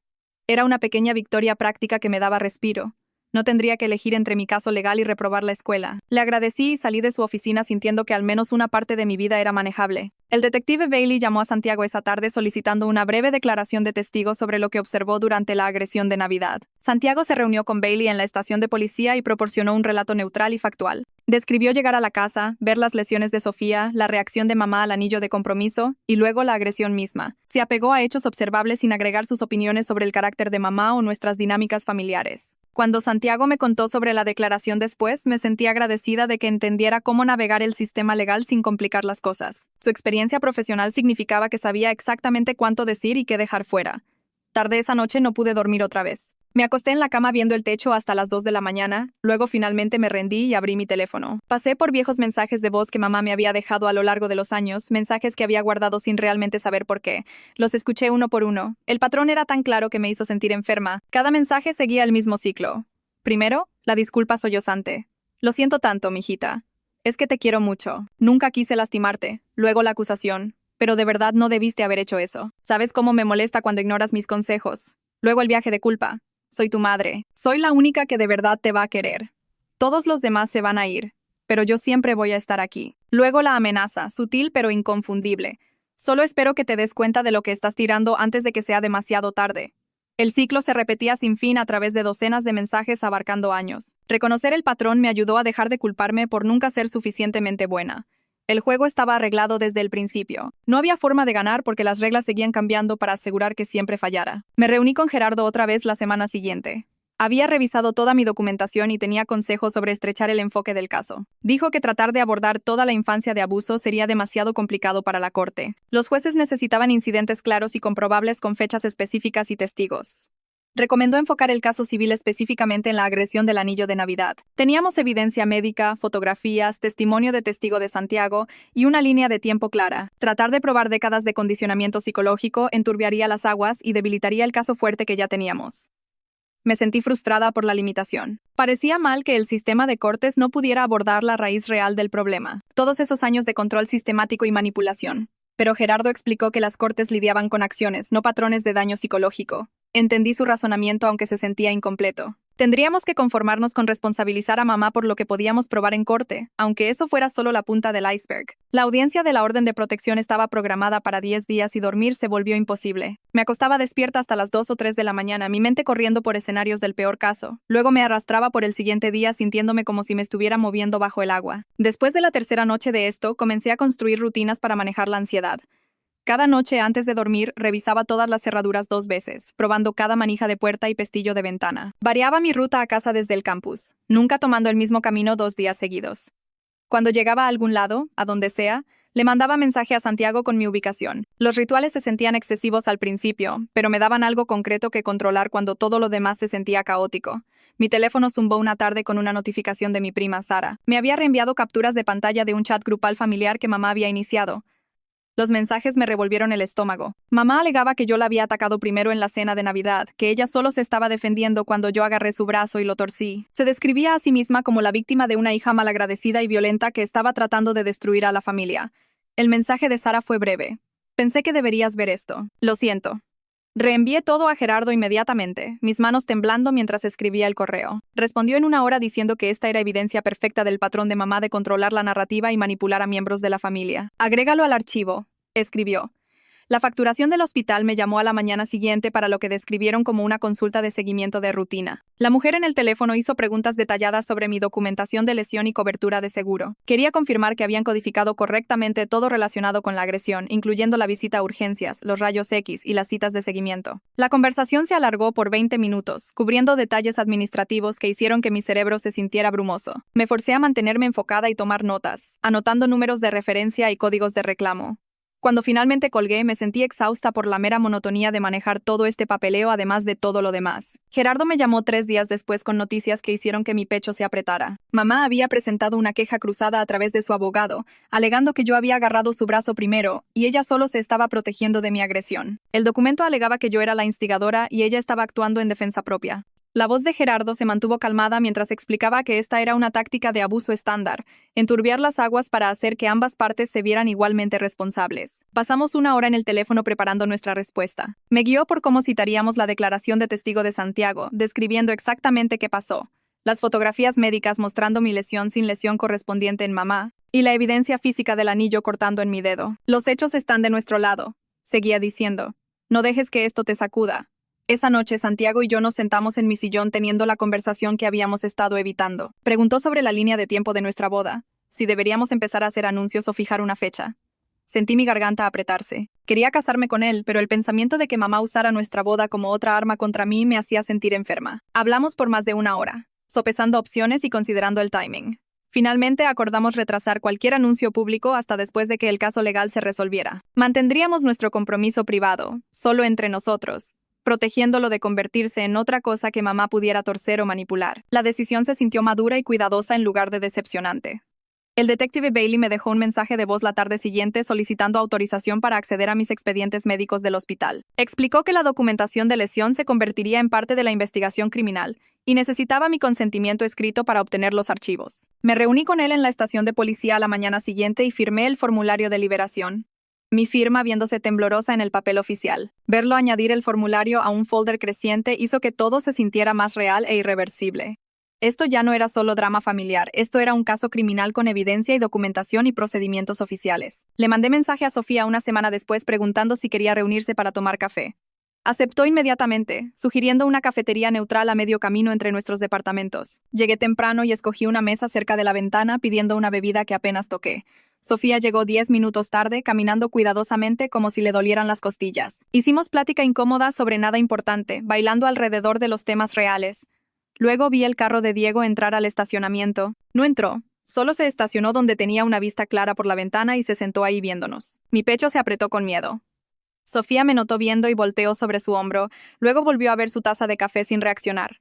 Era una pequeña victoria práctica que me daba respiro. No tendría que elegir entre mi caso legal y reprobar la escuela. Le agradecí y salí de su oficina sintiendo que al menos una parte de mi vida era manejable. El detective Bailey llamó a Santiago esa tarde solicitando una breve declaración de testigo sobre lo que observó durante la agresión de Navidad. Santiago se reunió con Bailey en la estación de policía y proporcionó un relato neutral y factual. Describió llegar a la casa, ver las lesiones de Sofía, la reacción de mamá al anillo de compromiso y luego la agresión misma. Se apegó a hechos observables sin agregar sus opiniones sobre el carácter de mamá o nuestras dinámicas familiares. Cuando Santiago me contó sobre la declaración después, me sentí agradecida de que entendiera cómo navegar el sistema legal sin complicar las cosas. Su experiencia profesional significaba que sabía exactamente cuánto decir y qué dejar fuera. Tarde esa noche no pude dormir otra vez. Me acosté en la cama viendo el techo hasta las 2 de la mañana, luego finalmente me rendí y abrí mi teléfono. Pasé por viejos mensajes de voz que mamá me había dejado a lo largo de los años, mensajes que había guardado sin realmente saber por qué. Los escuché uno por uno. El patrón era tan claro que me hizo sentir enferma. Cada mensaje seguía el mismo ciclo. Primero, la disculpa sollozante. Lo siento tanto, mijita. Es que te quiero mucho. Nunca quise lastimarte. Luego la acusación. Pero de verdad no debiste haber hecho eso. ¿Sabes cómo me molesta cuando ignoras mis consejos? Luego el viaje de culpa. Soy tu madre. Soy la única que de verdad te va a querer. Todos los demás se van a ir, pero yo siempre voy a estar aquí. Luego la amenaza, sutil pero inconfundible. Solo espero que te des cuenta de lo que estás tirando antes de que sea demasiado tarde. El ciclo se repetía sin fin a través de docenas de mensajes abarcando años. Reconocer el patrón me ayudó a dejar de culparme por nunca ser suficientemente buena. El juego estaba arreglado desde el principio. No había forma de ganar porque las reglas seguían cambiando para asegurar que siempre fallara. Me reuní con Gerardo otra vez la semana siguiente. Había revisado toda mi documentación y tenía consejos sobre estrechar el enfoque del caso. Dijo que tratar de abordar toda la infancia de abuso sería demasiado complicado para la corte. Los jueces necesitaban incidentes claros y comprobables con fechas específicas y testigos. Recomendó enfocar el caso civil específicamente en la agresión del anillo de Navidad. Teníamos evidencia médica, fotografías, testimonio de testigo de Santiago y una línea de tiempo clara. Tratar de probar décadas de condicionamiento psicológico enturbiaría las aguas y debilitaría el caso fuerte que ya teníamos. Me sentí frustrada por la limitación. Parecía mal que el sistema de cortes no pudiera abordar la raíz real del problema. Todos esos años de control sistemático y manipulación. Pero Gerardo explicó que las cortes lidiaban con acciones, no patrones de daño psicológico. Entendí su razonamiento aunque se sentía incompleto. Tendríamos que conformarnos con responsabilizar a mamá por lo que podíamos probar en corte, aunque eso fuera solo la punta del iceberg. La audiencia de la orden de protección estaba programada para 10 días y dormir se volvió imposible. Me acostaba despierta hasta las 2 o 3 de la mañana, mi mente corriendo por escenarios del peor caso. Luego me arrastraba por el siguiente día sintiéndome como si me estuviera moviendo bajo el agua. Después de la tercera noche de esto, comencé a construir rutinas para manejar la ansiedad. Cada noche antes de dormir, revisaba todas las cerraduras 2 veces, probando cada manija de puerta y pestillo de ventana. Variaba mi ruta a casa desde el campus, nunca tomando el mismo camino 2 días seguidos. Cuando llegaba a algún lado, a donde sea, le mandaba mensaje a Santiago con mi ubicación. Los rituales se sentían excesivos al principio, pero me daban algo concreto que controlar cuando todo lo demás se sentía caótico. Mi teléfono zumbó una tarde con una notificación de mi prima Sara. Me había reenviado capturas de pantalla de un chat grupal familiar que mamá había iniciado. Los mensajes me revolvieron el estómago. Mamá alegaba que yo la había atacado primero en la cena de Navidad, que ella solo se estaba defendiendo cuando yo agarré su brazo y lo torcí. Se describía a sí misma como la víctima de una hija malagradecida y violenta que estaba tratando de destruir a la familia. El mensaje de Sara fue breve. Pensé que deberías ver esto. Lo siento. Reenvié todo a Gerardo inmediatamente, mis manos temblando mientras escribía el correo. Respondió en 1 hora diciendo que esta era evidencia perfecta del patrón de mamá de controlar la narrativa y manipular a miembros de la familia. Agrégalo al archivo, escribió. La facturación del hospital me llamó a la mañana siguiente para lo que describieron como una consulta de seguimiento de rutina. La mujer en el teléfono hizo preguntas detalladas sobre mi documentación de lesión y cobertura de seguro. Quería confirmar que habían codificado correctamente todo relacionado con la agresión, incluyendo la visita a urgencias, los rayos X y las citas de seguimiento. La conversación se alargó por 20 minutos, cubriendo detalles administrativos que hicieron que mi cerebro se sintiera brumoso. Me forcé a mantenerme enfocada y tomar notas, anotando números de referencia y códigos de reclamo. Cuando finalmente colgué, me sentí exhausta por la mera monotonía de manejar todo este papeleo además de todo lo demás. Gerardo me llamó 3 días después con noticias que hicieron que mi pecho se apretara. Mamá había presentado una queja cruzada a través de su abogado, alegando que yo había agarrado su brazo primero y ella solo se estaba protegiendo de mi agresión. El documento alegaba que yo era la instigadora y ella estaba actuando en defensa propia. La voz de Gerardo se mantuvo calmada mientras explicaba que esta era una táctica de abuso estándar, enturbiar las aguas para hacer que ambas partes se vieran igualmente responsables. Pasamos 1 hora en el teléfono preparando nuestra respuesta. Me guió por cómo citaríamos la declaración de testigo de Santiago, describiendo exactamente qué pasó, las fotografías médicas mostrando mi lesión sin lesión correspondiente en mamá, y la evidencia física del anillo cortando en mi dedo. Los hechos están de nuestro lado, seguía diciendo. No dejes que esto te sacuda. Esa noche, Santiago y yo nos sentamos en mi sillón teniendo la conversación que habíamos estado evitando. Preguntó sobre la línea de tiempo de nuestra boda, si deberíamos empezar a hacer anuncios o fijar una fecha. Sentí mi garganta apretarse. Quería casarme con él, pero el pensamiento de que mamá usara nuestra boda como otra arma contra mí me hacía sentir enferma. Hablamos por más de 1 hora, sopesando opciones y considerando el timing. Finalmente acordamos retrasar cualquier anuncio público hasta después de que el caso legal se resolviera. Mantendríamos nuestro compromiso privado, solo entre nosotros. protegiéndolo de convertirse en otra cosa que mamá pudiera torcer o manipular. La decisión se sintió madura y cuidadosa en lugar de decepcionante. El detective Bailey me dejó un mensaje de voz la tarde siguiente solicitando autorización para acceder a mis expedientes médicos del hospital. Explicó que la documentación de lesión se convertiría en parte de la investigación criminal y necesitaba mi consentimiento escrito para obtener los archivos. Me reuní con él en la estación de policía a la mañana siguiente y firmé el formulario de liberación. Mi firma viéndose temblorosa en el papel oficial. Verlo añadir el formulario a un folder creciente hizo que todo se sintiera más real e irreversible. Esto ya no era solo drama familiar, esto era un caso criminal con evidencia y documentación y procedimientos oficiales. Le mandé mensaje a Sofía una semana después preguntando si quería reunirse para tomar café. Aceptó inmediatamente, sugiriendo una cafetería neutral a medio camino entre nuestros departamentos. Llegué temprano y escogí una mesa cerca de la ventana pidiendo una bebida que apenas toqué. Sofía llegó 10 minutos tarde, caminando cuidadosamente como si le dolieran las costillas. Hicimos plática incómoda sobre nada importante, bailando alrededor de los temas reales. Luego vi el carro de Diego entrar al estacionamiento. No entró, solo se estacionó donde tenía una vista clara por la ventana y se sentó ahí viéndonos. Mi pecho se apretó con miedo. Sofía me notó viendo y volteó sobre su hombro, luego volvió a ver su taza de café sin reaccionar.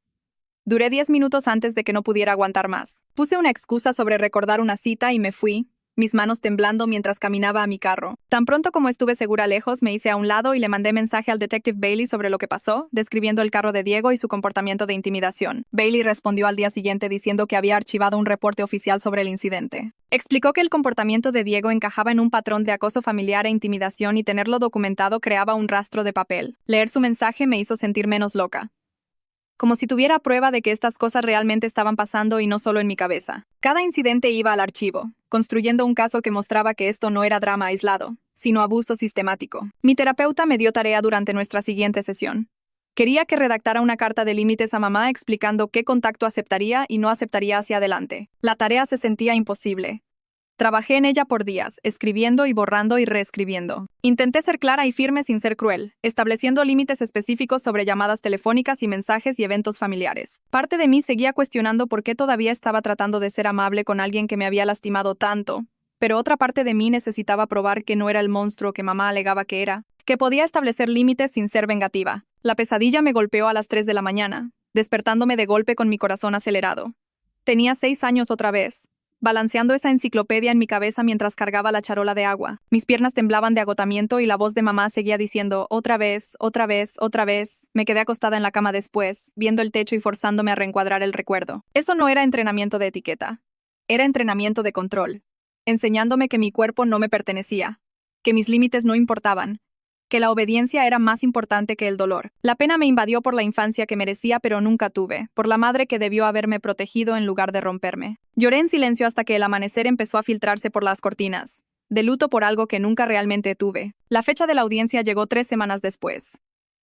Duré 10 minutos antes de que no pudiera aguantar más. Puse una excusa sobre recordar una cita y me fui, mis manos temblando mientras caminaba a mi carro. Tan pronto como estuve segura lejos, me hice a un lado y le mandé mensaje al detective Bailey sobre lo que pasó, describiendo el carro de Diego y su comportamiento de intimidación. Bailey respondió al día siguiente diciendo que había archivado un reporte oficial sobre el incidente. Explicó que el comportamiento de Diego encajaba en un patrón de acoso familiar e intimidación y tenerlo documentado creaba un rastro de papel. Leer su mensaje me hizo sentir menos loca. Como si tuviera prueba de que estas cosas realmente estaban pasando y no solo en mi cabeza. Cada incidente iba al archivo, construyendo un caso que mostraba que esto no era drama aislado, sino abuso sistemático. Mi terapeuta me dio tarea durante nuestra siguiente sesión. Quería que redactara una carta de límites a mamá explicando qué contacto aceptaría y no aceptaría hacia adelante. La tarea se sentía imposible. Trabajé en ella por días, escribiendo y borrando y reescribiendo. Intenté ser clara y firme sin ser cruel, estableciendo límites específicos sobre llamadas telefónicas y mensajes y eventos familiares. Parte de mí seguía cuestionando por qué todavía estaba tratando de ser amable con alguien que me había lastimado tanto, pero otra parte de mí necesitaba probar que no era el monstruo que mamá alegaba que era, que podía establecer límites sin ser vengativa. La pesadilla me golpeó a las 3 de la mañana, despertándome de golpe con mi corazón acelerado. Tenía 6 años otra vez, balanceando esa enciclopedia en mi cabeza mientras cargaba la charola de agua. Mis piernas temblaban de agotamiento y la voz de mamá seguía diciendo otra vez, otra vez, otra vez. Me quedé acostada en la cama después, viendo el techo y forzándome a reencuadrar el recuerdo. Eso no era entrenamiento de etiqueta. Era entrenamiento de control, enseñándome que mi cuerpo no me pertenecía, que mis límites no importaban, que la obediencia era más importante que el dolor. La pena me invadió por la infancia que merecía pero nunca tuve, por la madre que debió haberme protegido en lugar de romperme. Lloré en silencio hasta que el amanecer empezó a filtrarse por las cortinas, de luto por algo que nunca realmente tuve. La fecha de la audiencia llegó 3 semanas después.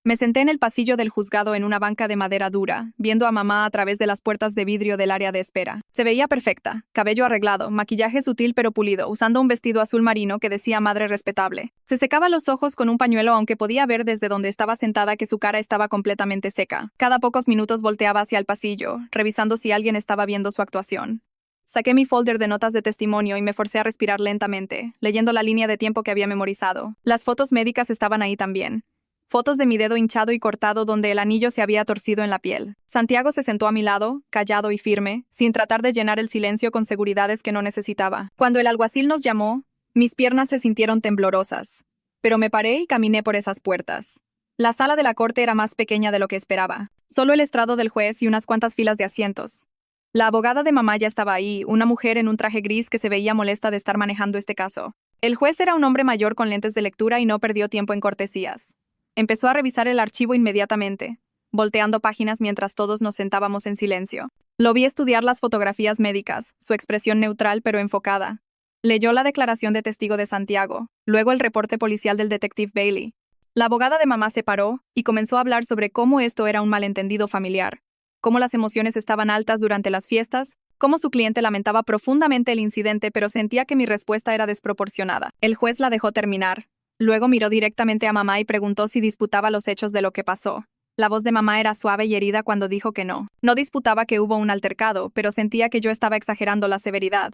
Me senté en el pasillo del juzgado en una banca de madera dura, viendo a mamá a través de las puertas de vidrio del área de espera. Se veía perfecta, cabello arreglado, maquillaje sutil pero pulido, usando un vestido azul marino que decía madre respetable. Se secaba los ojos con un pañuelo aunque podía ver desde donde estaba sentada que su cara estaba completamente seca. Cada pocos minutos volteaba hacia el pasillo, revisando si alguien estaba viendo su actuación. Saqué mi folder de notas de testimonio y me forcé a respirar lentamente, leyendo la línea de tiempo que había memorizado. Las fotos médicas estaban ahí también. Fotos de mi dedo hinchado y cortado donde el anillo se había torcido en la piel. Santiago se sentó a mi lado, callado y firme, sin tratar de llenar el silencio con seguridades que no necesitaba. Cuando el alguacil nos llamó, mis piernas se sintieron temblorosas. Pero me paré y caminé por esas puertas. La sala de la corte era más pequeña de lo que esperaba. Solo el estrado del juez y unas cuantas filas de asientos. La abogada de mamá ya estaba ahí, una mujer en un traje gris que se veía molesta de estar manejando este caso. El juez era un hombre mayor con lentes de lectura y no perdió tiempo en cortesías. Empezó a revisar el archivo inmediatamente, volteando páginas mientras todos nos sentábamos en silencio. Lo vi estudiar las fotografías médicas, su expresión neutral pero enfocada. Leyó la declaración de testigo de Santiago, luego el reporte policial del detective Bailey. La abogada de mamá se paró y comenzó a hablar sobre cómo esto era un malentendido familiar, cómo las emociones estaban altas durante las fiestas, cómo su cliente lamentaba profundamente el incidente pero sentía que mi respuesta era desproporcionada. El juez la dejó terminar. Luego miró directamente a mamá y preguntó si disputaba los hechos de lo que pasó. La voz de mamá era suave y herida cuando dijo que no. No disputaba que hubo un altercado, pero sentía que yo estaba exagerando la severidad.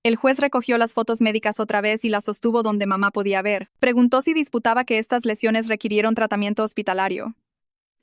El juez recogió las fotos médicas otra vez y las sostuvo donde mamá podía ver. Preguntó si disputaba que estas lesiones requirieron tratamiento hospitalario.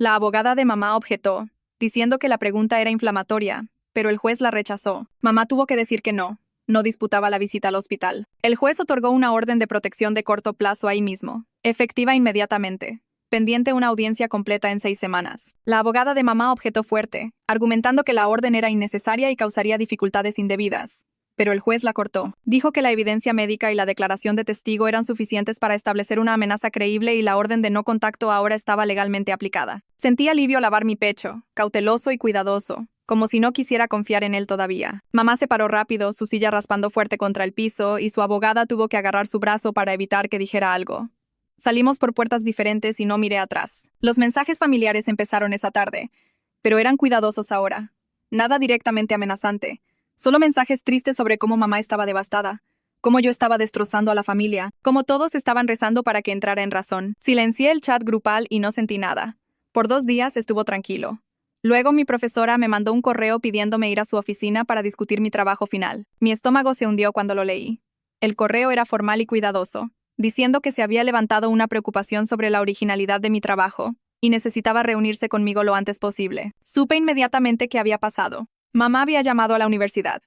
La abogada de mamá objetó, diciendo que la pregunta era inflamatoria, pero el juez la rechazó. Mamá tuvo que decir que no disputaba la visita al hospital. El juez otorgó una orden de protección de corto plazo ahí mismo, efectiva inmediatamente, pendiente una audiencia completa en 6 semanas. La abogada de mamá objetó fuerte, argumentando que la orden era innecesaria y causaría dificultades indebidas. Pero el juez la cortó. Dijo que la evidencia médica y la declaración de testigo eran suficientes para establecer una amenaza creíble y la orden de no contacto ahora estaba legalmente aplicada. Sentí alivio al lavar mi pecho, cauteloso y cuidadoso, como si no quisiera confiar en él todavía. Mamá se paró rápido, su silla raspando fuerte contra el piso, y su abogada tuvo que agarrar su brazo para evitar que dijera algo. Salimos por puertas diferentes y no miré atrás. Los mensajes familiares empezaron esa tarde, pero eran cuidadosos ahora. Nada directamente amenazante. Solo mensajes tristes sobre cómo mamá estaba devastada, cómo yo estaba destrozando a la familia, cómo todos estaban rezando para que entrara en razón. Silencié el chat grupal y no sentí nada. Por 2 días estuvo tranquilo. Luego mi profesora me mandó un correo pidiéndome ir a su oficina para discutir mi trabajo final. Mi estómago se hundió cuando lo leí. El correo era formal y cuidadoso, diciendo que se había levantado una preocupación sobre la originalidad de mi trabajo, y necesitaba reunirse conmigo lo antes posible. Supe inmediatamente qué había pasado. Mamá había llamado a la universidad.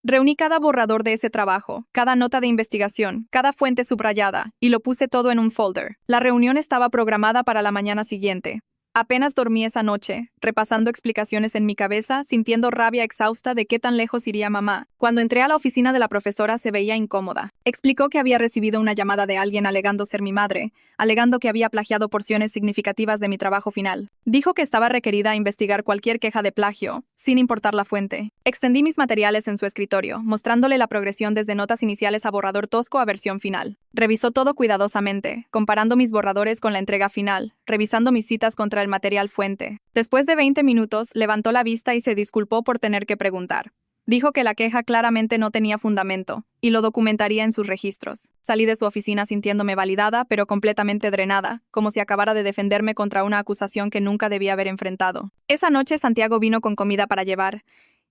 Reuní cada borrador de ese trabajo, cada nota de investigación, cada fuente subrayada, y lo puse todo en un folder. La reunión estaba programada para la mañana siguiente. Apenas dormí esa noche, repasando explicaciones en mi cabeza, sintiendo rabia exhausta de qué tan lejos iría mamá. Cuando entré a la oficina de la profesora se veía incómoda. Explicó que había recibido una llamada de alguien alegando ser mi madre, alegando que había plagiado porciones significativas de mi trabajo final. Dijo que estaba requerida a investigar cualquier queja de plagio, sin importar la fuente. Extendí mis materiales en su escritorio, mostrándole la progresión desde notas iniciales a borrador tosco a versión final. Revisó todo cuidadosamente, comparando mis borradores con la entrega final, revisando mis citas contra el material fuente. Después de 20 minutos, levantó la vista y se disculpó por tener que preguntar. Dijo que la queja claramente no tenía fundamento, y lo documentaría en sus registros. Salí de su oficina sintiéndome validada, pero completamente drenada, como si acabara de defenderme contra una acusación que nunca debía haber enfrentado. Esa noche Santiago vino con comida para llevar,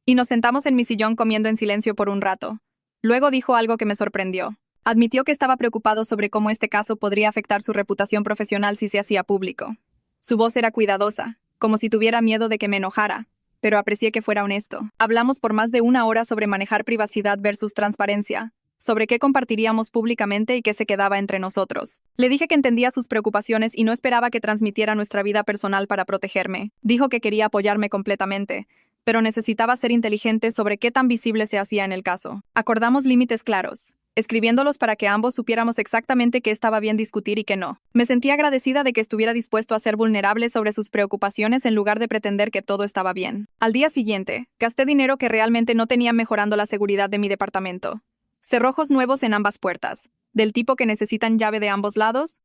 y nos sentamos en mi sillón comiendo en silencio por un rato. Luego dijo algo que me sorprendió. Admitió que estaba preocupado sobre cómo este caso podría afectar su reputación profesional si se hacía público. Su voz era cuidadosa, como si tuviera miedo de que me enojara, pero aprecié que fuera honesto. Hablamos por más de 1 hora sobre manejar privacidad versus transparencia, sobre qué compartiríamos públicamente y qué se quedaba entre nosotros. Le dije que entendía sus preocupaciones y no esperaba que transmitiera nuestra vida personal para protegerme. Dijo que quería apoyarme completamente, pero necesitaba ser inteligente sobre qué tan visible se hacía en el caso. Acordamos límites claros, escribiéndolos para que ambos supiéramos exactamente qué estaba bien discutir y qué no. Me sentí agradecida de que estuviera dispuesto a ser vulnerable sobre sus preocupaciones en lugar de pretender que todo estaba bien. Al día siguiente, gasté dinero que realmente no tenía mejorando la seguridad de mi departamento. Cerrojos nuevos en ambas puertas, del tipo que necesitan llave de ambos lados.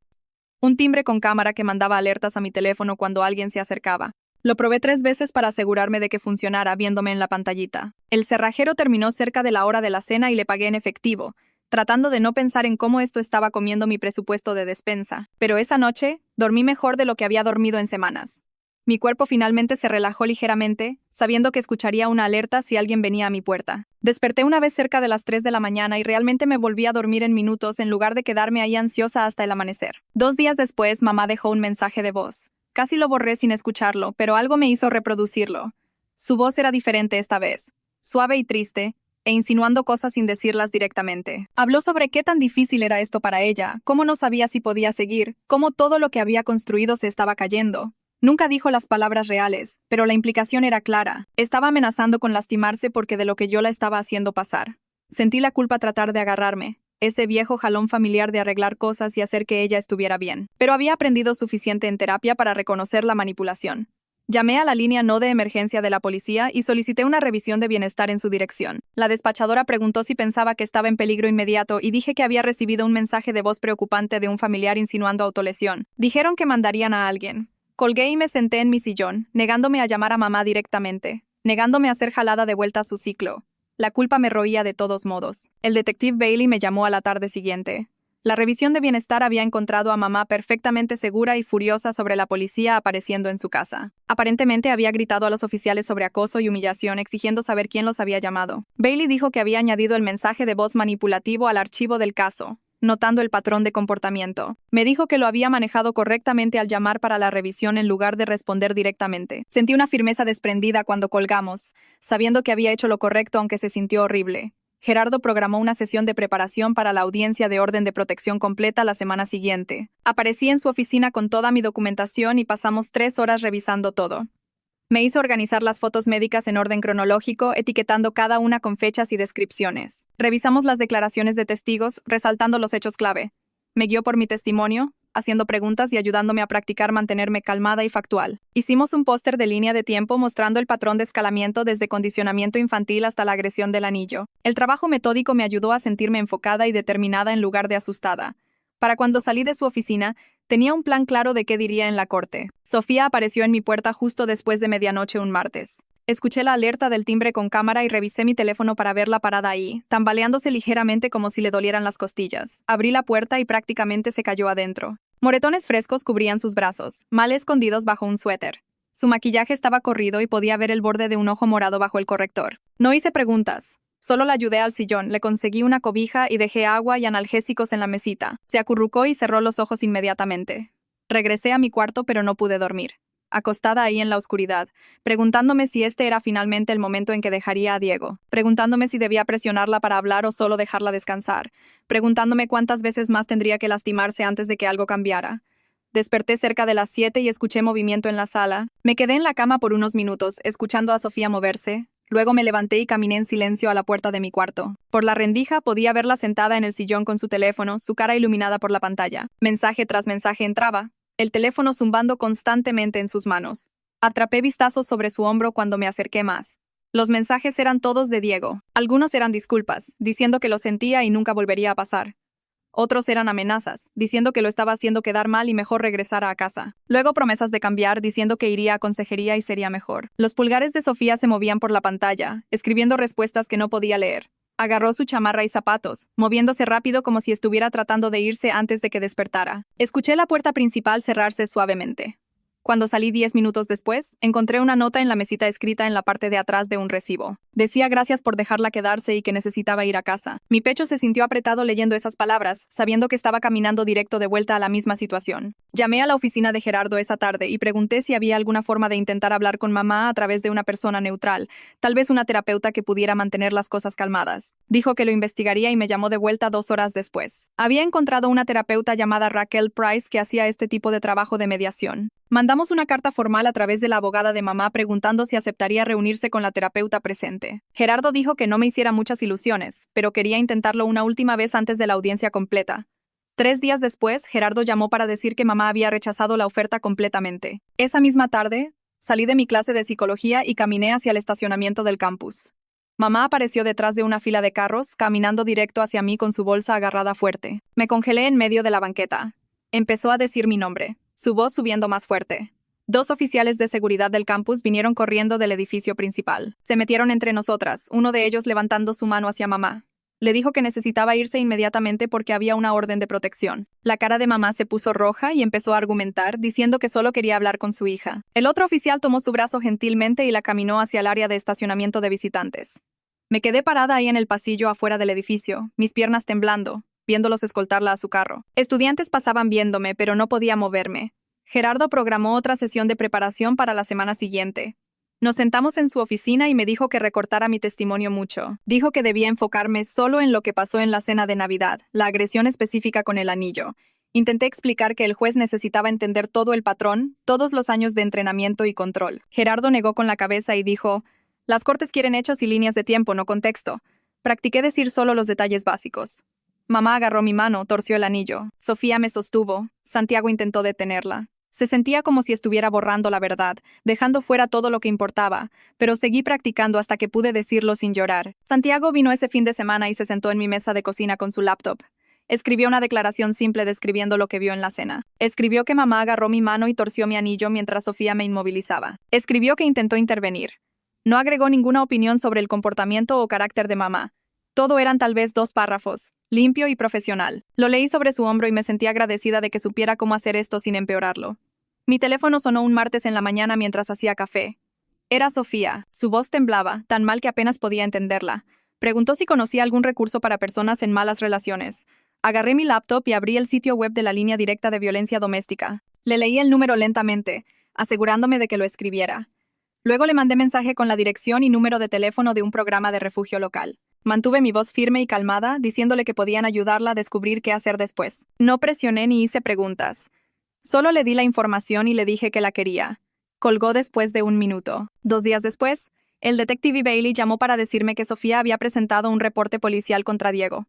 Un timbre con cámara que mandaba alertas a mi teléfono cuando alguien se acercaba. Lo probé 3 veces para asegurarme de que funcionara viéndome en la pantallita. El cerrajero terminó cerca de la hora de la cena y le pagué en efectivo, tratando de no pensar en cómo esto estaba comiendo mi presupuesto de despensa. Pero esa noche, dormí mejor de lo que había dormido en semanas. Mi cuerpo finalmente se relajó ligeramente, sabiendo que escucharía una alerta si alguien venía a mi puerta. Desperté una vez cerca de las 3 de la mañana y realmente me volví a dormir en minutos en lugar de quedarme ahí ansiosa hasta el amanecer. 2 días después, mamá dejó un mensaje de voz. Casi lo borré sin escucharlo, pero algo me hizo reproducirlo. Su voz era diferente esta vez, suave y triste, e insinuando cosas sin decirlas directamente. Habló sobre qué tan difícil era esto para ella, cómo no sabía si podía seguir, cómo todo lo que había construido se estaba cayendo. Nunca dijo las palabras reales, pero la implicación era clara. Estaba amenazando con lastimarse porque de lo que yo la estaba haciendo pasar. Sentí la culpa tratar de agarrarme, ese viejo jalón familiar de arreglar cosas y hacer que ella estuviera bien. Pero había aprendido suficiente en terapia para reconocer la manipulación. Llamé a la línea no de emergencia de la policía y solicité una revisión de bienestar en su dirección. La despachadora preguntó si pensaba que estaba en peligro inmediato y dije que había recibido un mensaje de voz preocupante de un familiar insinuando autolesión. Dijeron que mandarían a alguien. Colgué y me senté en mi sillón, negándome a llamar a mamá directamente, negándome a ser jalada de vuelta a su ciclo. La culpa me roía de todos modos. El detective Bailey me llamó a la tarde siguiente. La revisión de bienestar había encontrado a mamá perfectamente segura y furiosa sobre la policía apareciendo en su casa. Aparentemente había gritado a los oficiales sobre acoso y humillación exigiendo saber quién los había llamado. Bailey dijo que había añadido el mensaje de voz manipulativo al archivo del caso, notando el patrón de comportamiento. Me dijo que lo había manejado correctamente al llamar para la revisión en lugar de responder directamente. Sentí una firmeza desprendida cuando colgamos, sabiendo que había hecho lo correcto aunque se sintió horrible. Gerardo programó una sesión de preparación para la audiencia de orden de protección completa la semana siguiente. Aparecí en su oficina con toda mi documentación y pasamos 3 horas revisando todo. Me hizo organizar las fotos médicas en orden cronológico, etiquetando cada una con fechas y descripciones. Revisamos las declaraciones de testigos, resaltando los hechos clave. Me guió por mi testimonio, haciendo preguntas y ayudándome a practicar mantenerme calmada y factual. Hicimos un póster de línea de tiempo mostrando el patrón de escalamiento desde condicionamiento infantil hasta la agresión del anillo. El trabajo metódico me ayudó a sentirme enfocada y determinada en lugar de asustada. Para cuando salí de su oficina, tenía un plan claro de qué diría en la corte. Sofía apareció en mi puerta justo después de medianoche un martes. Escuché la alerta del timbre con cámara y revisé mi teléfono para verla parada ahí, tambaleándose ligeramente como si le dolieran las costillas. Abrí la puerta y prácticamente se cayó adentro. Moretones frescos cubrían sus brazos, mal escondidos bajo un suéter. Su maquillaje estaba corrido y podía ver el borde de un ojo morado bajo el corrector. No hice preguntas. Solo la ayudé al sillón, le conseguí una cobija y dejé agua y analgésicos en la mesita. Se acurrucó y cerró los ojos inmediatamente. Regresé a mi cuarto pero no pude dormir. Acostada ahí en la oscuridad, preguntándome si este era finalmente el momento en que dejaría a Diego, preguntándome si debía presionarla para hablar o solo dejarla descansar, preguntándome cuántas veces más tendría que lastimarse antes de que algo cambiara. Desperté cerca de las 7 y escuché movimiento en la sala. Me quedé en la cama por unos minutos, escuchando a Sofía moverse. Luego me levanté y caminé en silencio a la puerta de mi cuarto. Por la rendija podía verla sentada en el sillón con su teléfono, su cara iluminada por la pantalla. Mensaje tras mensaje entraba, el teléfono zumbando constantemente en sus manos. Atrapé vistazos sobre su hombro cuando me acerqué más. Los mensajes eran todos de Diego. Algunos eran disculpas, diciendo que lo sentía y nunca volvería a pasar. Otros eran amenazas, diciendo que lo estaba haciendo quedar mal y mejor regresara a casa. Luego promesas de cambiar, diciendo que iría a consejería y sería mejor. Los pulgares de Sofía se movían por la pantalla, escribiendo respuestas que no podía leer. Agarró su chamarra y zapatos, moviéndose rápido como si estuviera tratando de irse antes de que despertara. Escuché la puerta principal cerrarse suavemente. Cuando salí 10 minutos después, encontré una nota en la mesita escrita en la parte de atrás de un recibo. Decía gracias por dejarla quedarse y que necesitaba ir a casa. Mi pecho se sintió apretado leyendo esas palabras, sabiendo que estaba caminando directo de vuelta a la misma situación. Llamé a la oficina de Gerardo esa tarde y pregunté si había alguna forma de intentar hablar con mamá a través de una persona neutral, tal vez una terapeuta que pudiera mantener las cosas calmadas. Dijo que lo investigaría y me llamó de vuelta 2 horas después. Había encontrado una terapeuta llamada Raquel Price que hacía este tipo de trabajo de mediación. Mandamos una carta formal a través de la abogada de mamá preguntando si aceptaría reunirse con la terapeuta presente. Gerardo dijo que no me hiciera muchas ilusiones, pero quería intentarlo una última vez antes de la audiencia completa. 3 días después, Gerardo llamó para decir que mamá había rechazado la oferta completamente. Esa misma tarde, salí de mi clase de psicología y caminé hacia el estacionamiento del campus. Mamá apareció detrás de una fila de carros, caminando directo hacia mí con su bolsa agarrada fuerte. Me congelé en medio de la banqueta. Empezó a decir mi nombre, su voz subiendo más fuerte. 2 oficiales de seguridad del campus vinieron corriendo del edificio principal. Se metieron entre nosotras, uno de ellos levantando su mano hacia mamá. Le dijo que necesitaba irse inmediatamente porque había una orden de protección. La cara de mamá se puso roja y empezó a argumentar, diciendo que solo quería hablar con su hija. El otro oficial tomó su brazo gentilmente y la caminó hacia el área de estacionamiento de visitantes. Me quedé parada ahí en el pasillo afuera del edificio, mis piernas temblando, viéndolos escoltarla a su carro. Estudiantes pasaban viéndome, pero no podía moverme. Gerardo programó otra sesión de preparación para la semana siguiente. Nos sentamos en su oficina y me dijo que recortara mi testimonio mucho. Dijo que debía enfocarme solo en lo que pasó en la cena de Navidad, la agresión específica con el anillo. Intenté explicar que el juez necesitaba entender todo el patrón, todos los años de entrenamiento y control. Gerardo negó con la cabeza y dijo, las cortes quieren hechos y líneas de tiempo, no contexto. Practiqué decir solo los detalles básicos. Mamá agarró mi mano, torció el anillo. Sofía me sostuvo. Santiago intentó detenerla. Se sentía como si estuviera borrando la verdad, dejando fuera todo lo que importaba, pero seguí practicando hasta que pude decirlo sin llorar. Santiago vino ese fin de semana y se sentó en mi mesa de cocina con su laptop. Escribió una declaración simple describiendo lo que vio en la cena. Escribió que mamá agarró mi mano y torció mi anillo mientras Sofía me inmovilizaba. Escribió que intentó intervenir. No agregó ninguna opinión sobre el comportamiento o carácter de mamá. Todo eran tal vez 2 párrafos, limpio y profesional. Lo leí sobre su hombro y me sentí agradecida de que supiera cómo hacer esto sin empeorarlo. Mi teléfono sonó un martes en la mañana mientras hacía café. Era Sofía. Su voz temblaba, tan mal que apenas podía entenderla. Preguntó si conocía algún recurso para personas en malas relaciones. Agarré mi laptop y abrí el sitio web de la línea directa de violencia doméstica. Le leí el número lentamente, asegurándome de que lo escribiera. Luego le mandé mensaje con la dirección y número de teléfono de un programa de refugio local. Mantuve mi voz firme y calmada, diciéndole que podían ayudarla a descubrir qué hacer después. No presioné ni hice preguntas. Solo le di la información y le dije que la quería. Colgó después de 1 minuto. 2 días después, el detective Bailey llamó para decirme que Sofía había presentado un reporte policial contra Diego.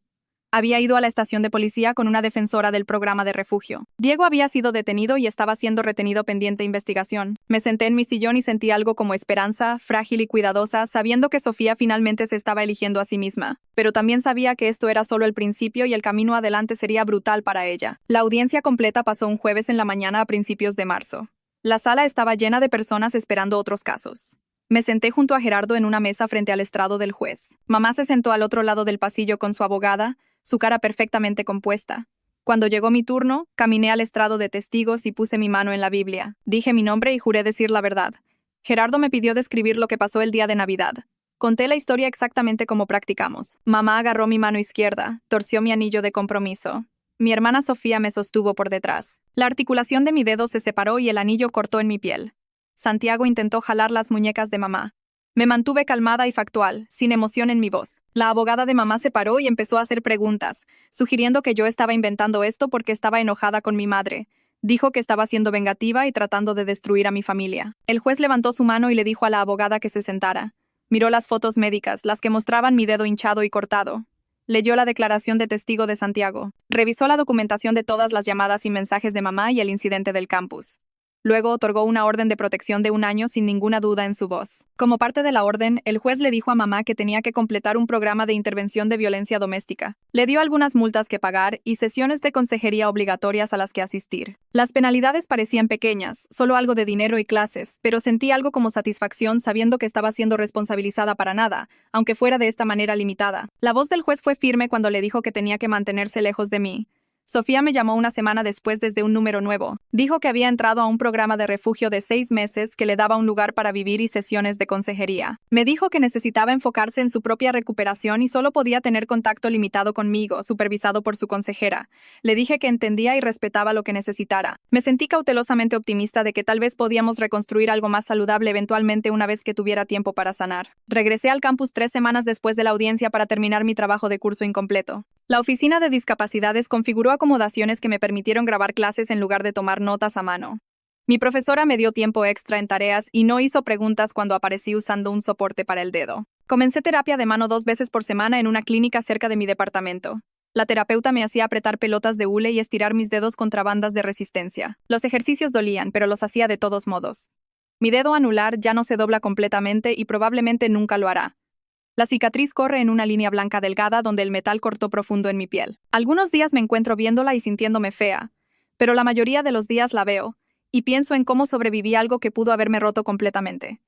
Había ido a la estación de policía con una defensora del programa de refugio. Diego había sido detenido y estaba siendo retenido pendiente investigación. Me senté en mi sillón y sentí algo como esperanza, frágil y cuidadosa, sabiendo que Sofía finalmente se estaba eligiendo a sí misma. Pero también sabía que esto era solo el principio y el camino adelante sería brutal para ella. La audiencia completa pasó un jueves en la mañana a principios de marzo. La sala estaba llena de personas esperando otros casos. Me senté junto a Gerardo en una mesa frente al estrado del juez. Mamá se sentó al otro lado del pasillo con su abogada, su cara perfectamente compuesta. Cuando llegó mi turno, caminé al estrado de testigos y puse mi mano en la Biblia. Dije mi nombre y juré decir la verdad. Gerardo me pidió describir lo que pasó el día de Navidad. Conté la historia exactamente como practicamos. Mamá agarró mi mano izquierda, torció mi anillo de compromiso. Mi hermana Sofía me sostuvo por detrás. La articulación de mi dedo se separó y el anillo cortó en mi piel. Santiago intentó jalar las muñecas de mamá. Me mantuve calmada y factual, sin emoción en mi voz. La abogada de mamá se paró y empezó a hacer preguntas, sugiriendo que yo estaba inventando esto porque estaba enojada con mi madre. Dijo que estaba siendo vengativa y tratando de destruir a mi familia. El juez levantó su mano y le dijo a la abogada que se sentara. Miró las fotos médicas, las que mostraban mi dedo hinchado y cortado. Leyó la declaración de testigo de Santiago. Revisó la documentación de todas las llamadas y mensajes de mamá y el incidente del campus. Luego otorgó una orden de protección de 1 año sin ninguna duda en su voz. Como parte de la orden, el juez le dijo a mamá que tenía que completar un programa de intervención de violencia doméstica. Le dio algunas multas que pagar y sesiones de consejería obligatorias a las que asistir. Las penalidades parecían pequeñas, solo algo de dinero y clases, pero sentí algo como satisfacción sabiendo que estaba siendo responsabilizada para nada, aunque fuera de esta manera limitada. La voz del juez fue firme cuando le dijo que tenía que mantenerse lejos de mí. Sofía me llamó una semana después desde un número nuevo. Dijo que había entrado a un programa de refugio de 6 meses que le daba un lugar para vivir y sesiones de consejería. Me dijo que necesitaba enfocarse en su propia recuperación y solo podía tener contacto limitado conmigo, supervisado por su consejera. Le dije que entendía y respetaba lo que necesitara. Me sentí cautelosamente optimista de que tal vez podíamos reconstruir algo más saludable eventualmente una vez que tuviera tiempo para sanar. Regresé al campus 3 semanas después de la audiencia para terminar mi trabajo de curso incompleto. La oficina de discapacidades configuró acomodaciones que me permitieron grabar clases en lugar de tomar notas a mano. Mi profesora me dio tiempo extra en tareas y no hizo preguntas cuando aparecí usando un soporte para el dedo. Comencé terapia de mano 2 veces por semana en una clínica cerca de mi departamento. La terapeuta me hacía apretar pelotas de hule y estirar mis dedos contra bandas de resistencia. Los ejercicios dolían, pero los hacía de todos modos. Mi dedo anular ya no se dobla completamente y probablemente nunca lo hará. La cicatriz corre en una línea blanca delgada donde el metal cortó profundo en mi piel. Algunos días me encuentro viéndola y sintiéndome fea, pero la mayoría de los días la veo y pienso en cómo sobreviví a algo que pudo haberme roto completamente.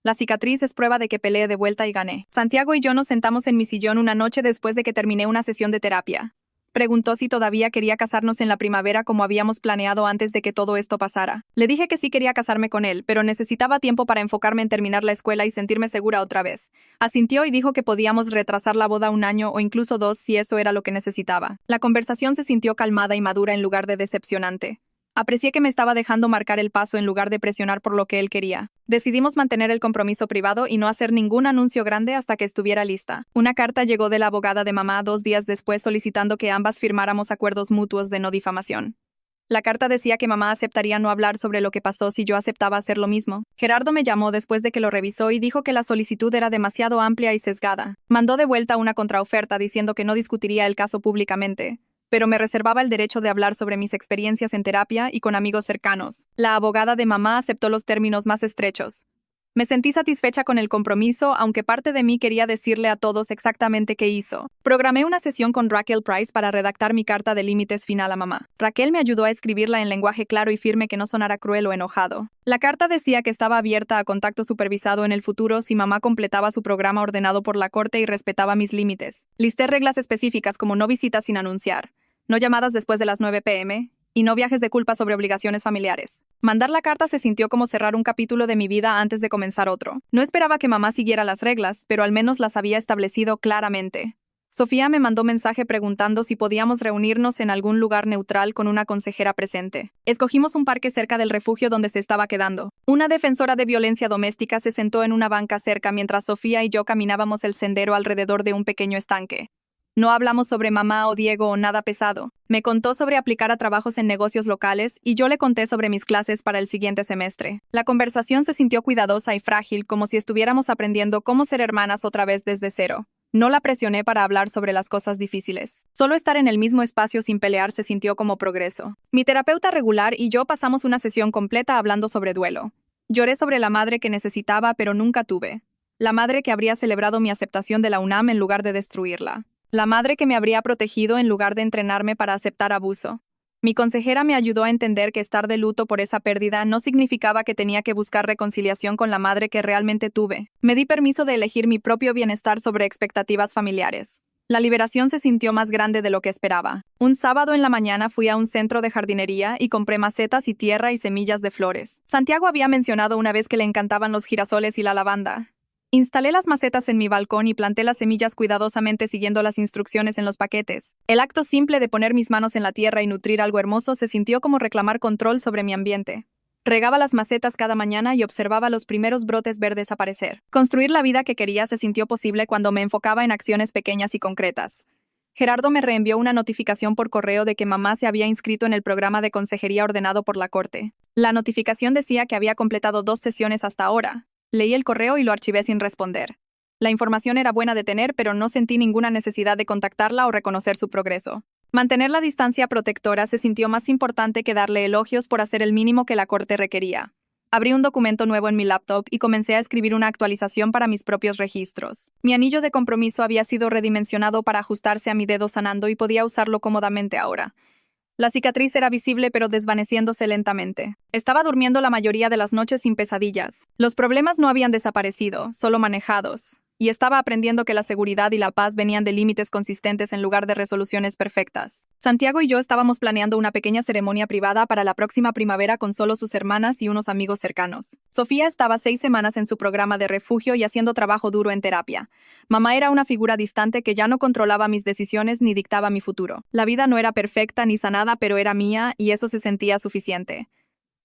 La cicatriz es prueba de que peleé de vuelta y gané. Santiago y yo nos sentamos en mi sillón una noche después de que terminé una sesión de terapia. Preguntó si todavía quería casarnos en la primavera como habíamos planeado antes de que todo esto pasara. Le dije que sí quería casarme con él, pero necesitaba tiempo para enfocarme en terminar la escuela y sentirme segura otra vez. Asintió y dijo que podíamos retrasar la boda 1 año o incluso 2 si eso era lo que necesitaba. La conversación se sintió calmada y madura en lugar de decepcionante. Aprecié que me estaba dejando marcar el paso en lugar de presionar por lo que él quería. Decidimos mantener el compromiso privado y no hacer ningún anuncio grande hasta que estuviera lista. Una carta llegó de la abogada de mamá 2 días después solicitando que ambas firmáramos acuerdos mutuos de no difamación. La carta decía que mamá aceptaría no hablar sobre lo que pasó si yo aceptaba hacer lo mismo. Gerardo me llamó después de que lo revisó y dijo que la solicitud era demasiado amplia y sesgada. Mandó de vuelta una contraoferta diciendo que no discutiría el caso públicamente, pero me reservaba el derecho de hablar sobre mis experiencias en terapia y con amigos cercanos. La abogada de mamá aceptó los términos más estrechos. Me sentí satisfecha con el compromiso, aunque parte de mí quería decirle a todos exactamente qué hizo. Programé una sesión con Raquel Price para redactar mi carta de límites final a mamá. Raquel me ayudó a escribirla en lenguaje claro y firme que no sonara cruel o enojado. La carta decía que estaba abierta a contacto supervisado en el futuro si mamá completaba su programa ordenado por la corte y respetaba mis límites. Listé reglas específicas como no visitas sin anunciar, no llamadas después de las 9 p.m., y no viajes de culpa sobre obligaciones familiares. Mandar la carta se sintió como cerrar un capítulo de mi vida antes de comenzar otro. No esperaba que mamá siguiera las reglas, pero al menos las había establecido claramente. Sofía me mandó mensaje preguntando si podíamos reunirnos en algún lugar neutral con una consejera presente. Escogimos un parque cerca del refugio donde se estaba quedando. Una defensora de violencia doméstica se sentó en una banca cerca mientras Sofía y yo caminábamos el sendero alrededor de un pequeño estanque. No hablamos sobre mamá o Diego o nada pesado. Me contó sobre aplicar a trabajos en negocios locales y yo le conté sobre mis clases para el siguiente semestre. La conversación se sintió cuidadosa y frágil, como si estuviéramos aprendiendo cómo ser hermanas otra vez desde cero. No la presioné para hablar sobre las cosas difíciles. Solo estar en el mismo espacio sin pelear se sintió como progreso. Mi terapeuta regular y yo pasamos una sesión completa hablando sobre duelo. Lloré sobre la madre que necesitaba pero nunca tuve. La madre que habría celebrado mi aceptación de la UNAM en lugar de destruirla. La madre que me habría protegido en lugar de entrenarme para aceptar abuso. Mi consejera me ayudó a entender que estar de luto por esa pérdida no significaba que tenía que buscar reconciliación con la madre que realmente tuve. Me di permiso de elegir mi propio bienestar sobre expectativas familiares. La liberación se sintió más grande de lo que esperaba. Un sábado en la mañana fui a un centro de jardinería y compré macetas y tierra y semillas de flores. Santiago había mencionado una vez que le encantaban los girasoles y la lavanda. Instalé las macetas en mi balcón y planté las semillas cuidadosamente siguiendo las instrucciones en los paquetes. El acto simple de poner mis manos en la tierra y nutrir algo hermoso se sintió como reclamar control sobre mi ambiente. Regaba las macetas cada mañana y observaba los primeros brotes verdes aparecer. Construir la vida que quería se sintió posible cuando me enfocaba en acciones pequeñas y concretas. Gerardo me reenvió una notificación por correo de que mamá se había inscrito en el programa de consejería ordenado por la corte. La notificación decía que había completado 2 sesiones hasta ahora. Leí el correo y lo archivé sin responder. La información era buena de tener, pero no sentí ninguna necesidad de contactarla o reconocer su progreso. Mantener la distancia protectora se sintió más importante que darle elogios por hacer el mínimo que la corte requería. Abrí un documento nuevo en mi laptop y comencé a escribir una actualización para mis propios registros. Mi anillo de compromiso había sido redimensionado para ajustarse a mi dedo sanando y podía usarlo cómodamente ahora. La cicatriz era visible pero desvaneciéndose lentamente. Estaba durmiendo la mayoría de las noches sin pesadillas. Los problemas no habían desaparecido, solo manejados. Y estaba aprendiendo que la seguridad y la paz venían de límites consistentes en lugar de resoluciones perfectas. Santiago y yo estábamos planeando una pequeña ceremonia privada para la próxima primavera con solo sus hermanas y unos amigos cercanos. Sofía estaba 6 semanas en su programa de refugio y haciendo trabajo duro en terapia. Mamá era una figura distante que ya no controlaba mis decisiones ni dictaba mi futuro. La vida no era perfecta ni sanada, pero era mía y eso se sentía suficiente.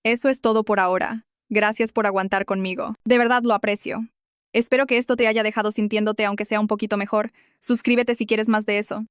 Eso es todo por ahora. Gracias por aguantar conmigo. De verdad lo aprecio. Espero que esto te haya dejado sintiéndote aunque sea un poquito mejor. Suscríbete si quieres más de eso.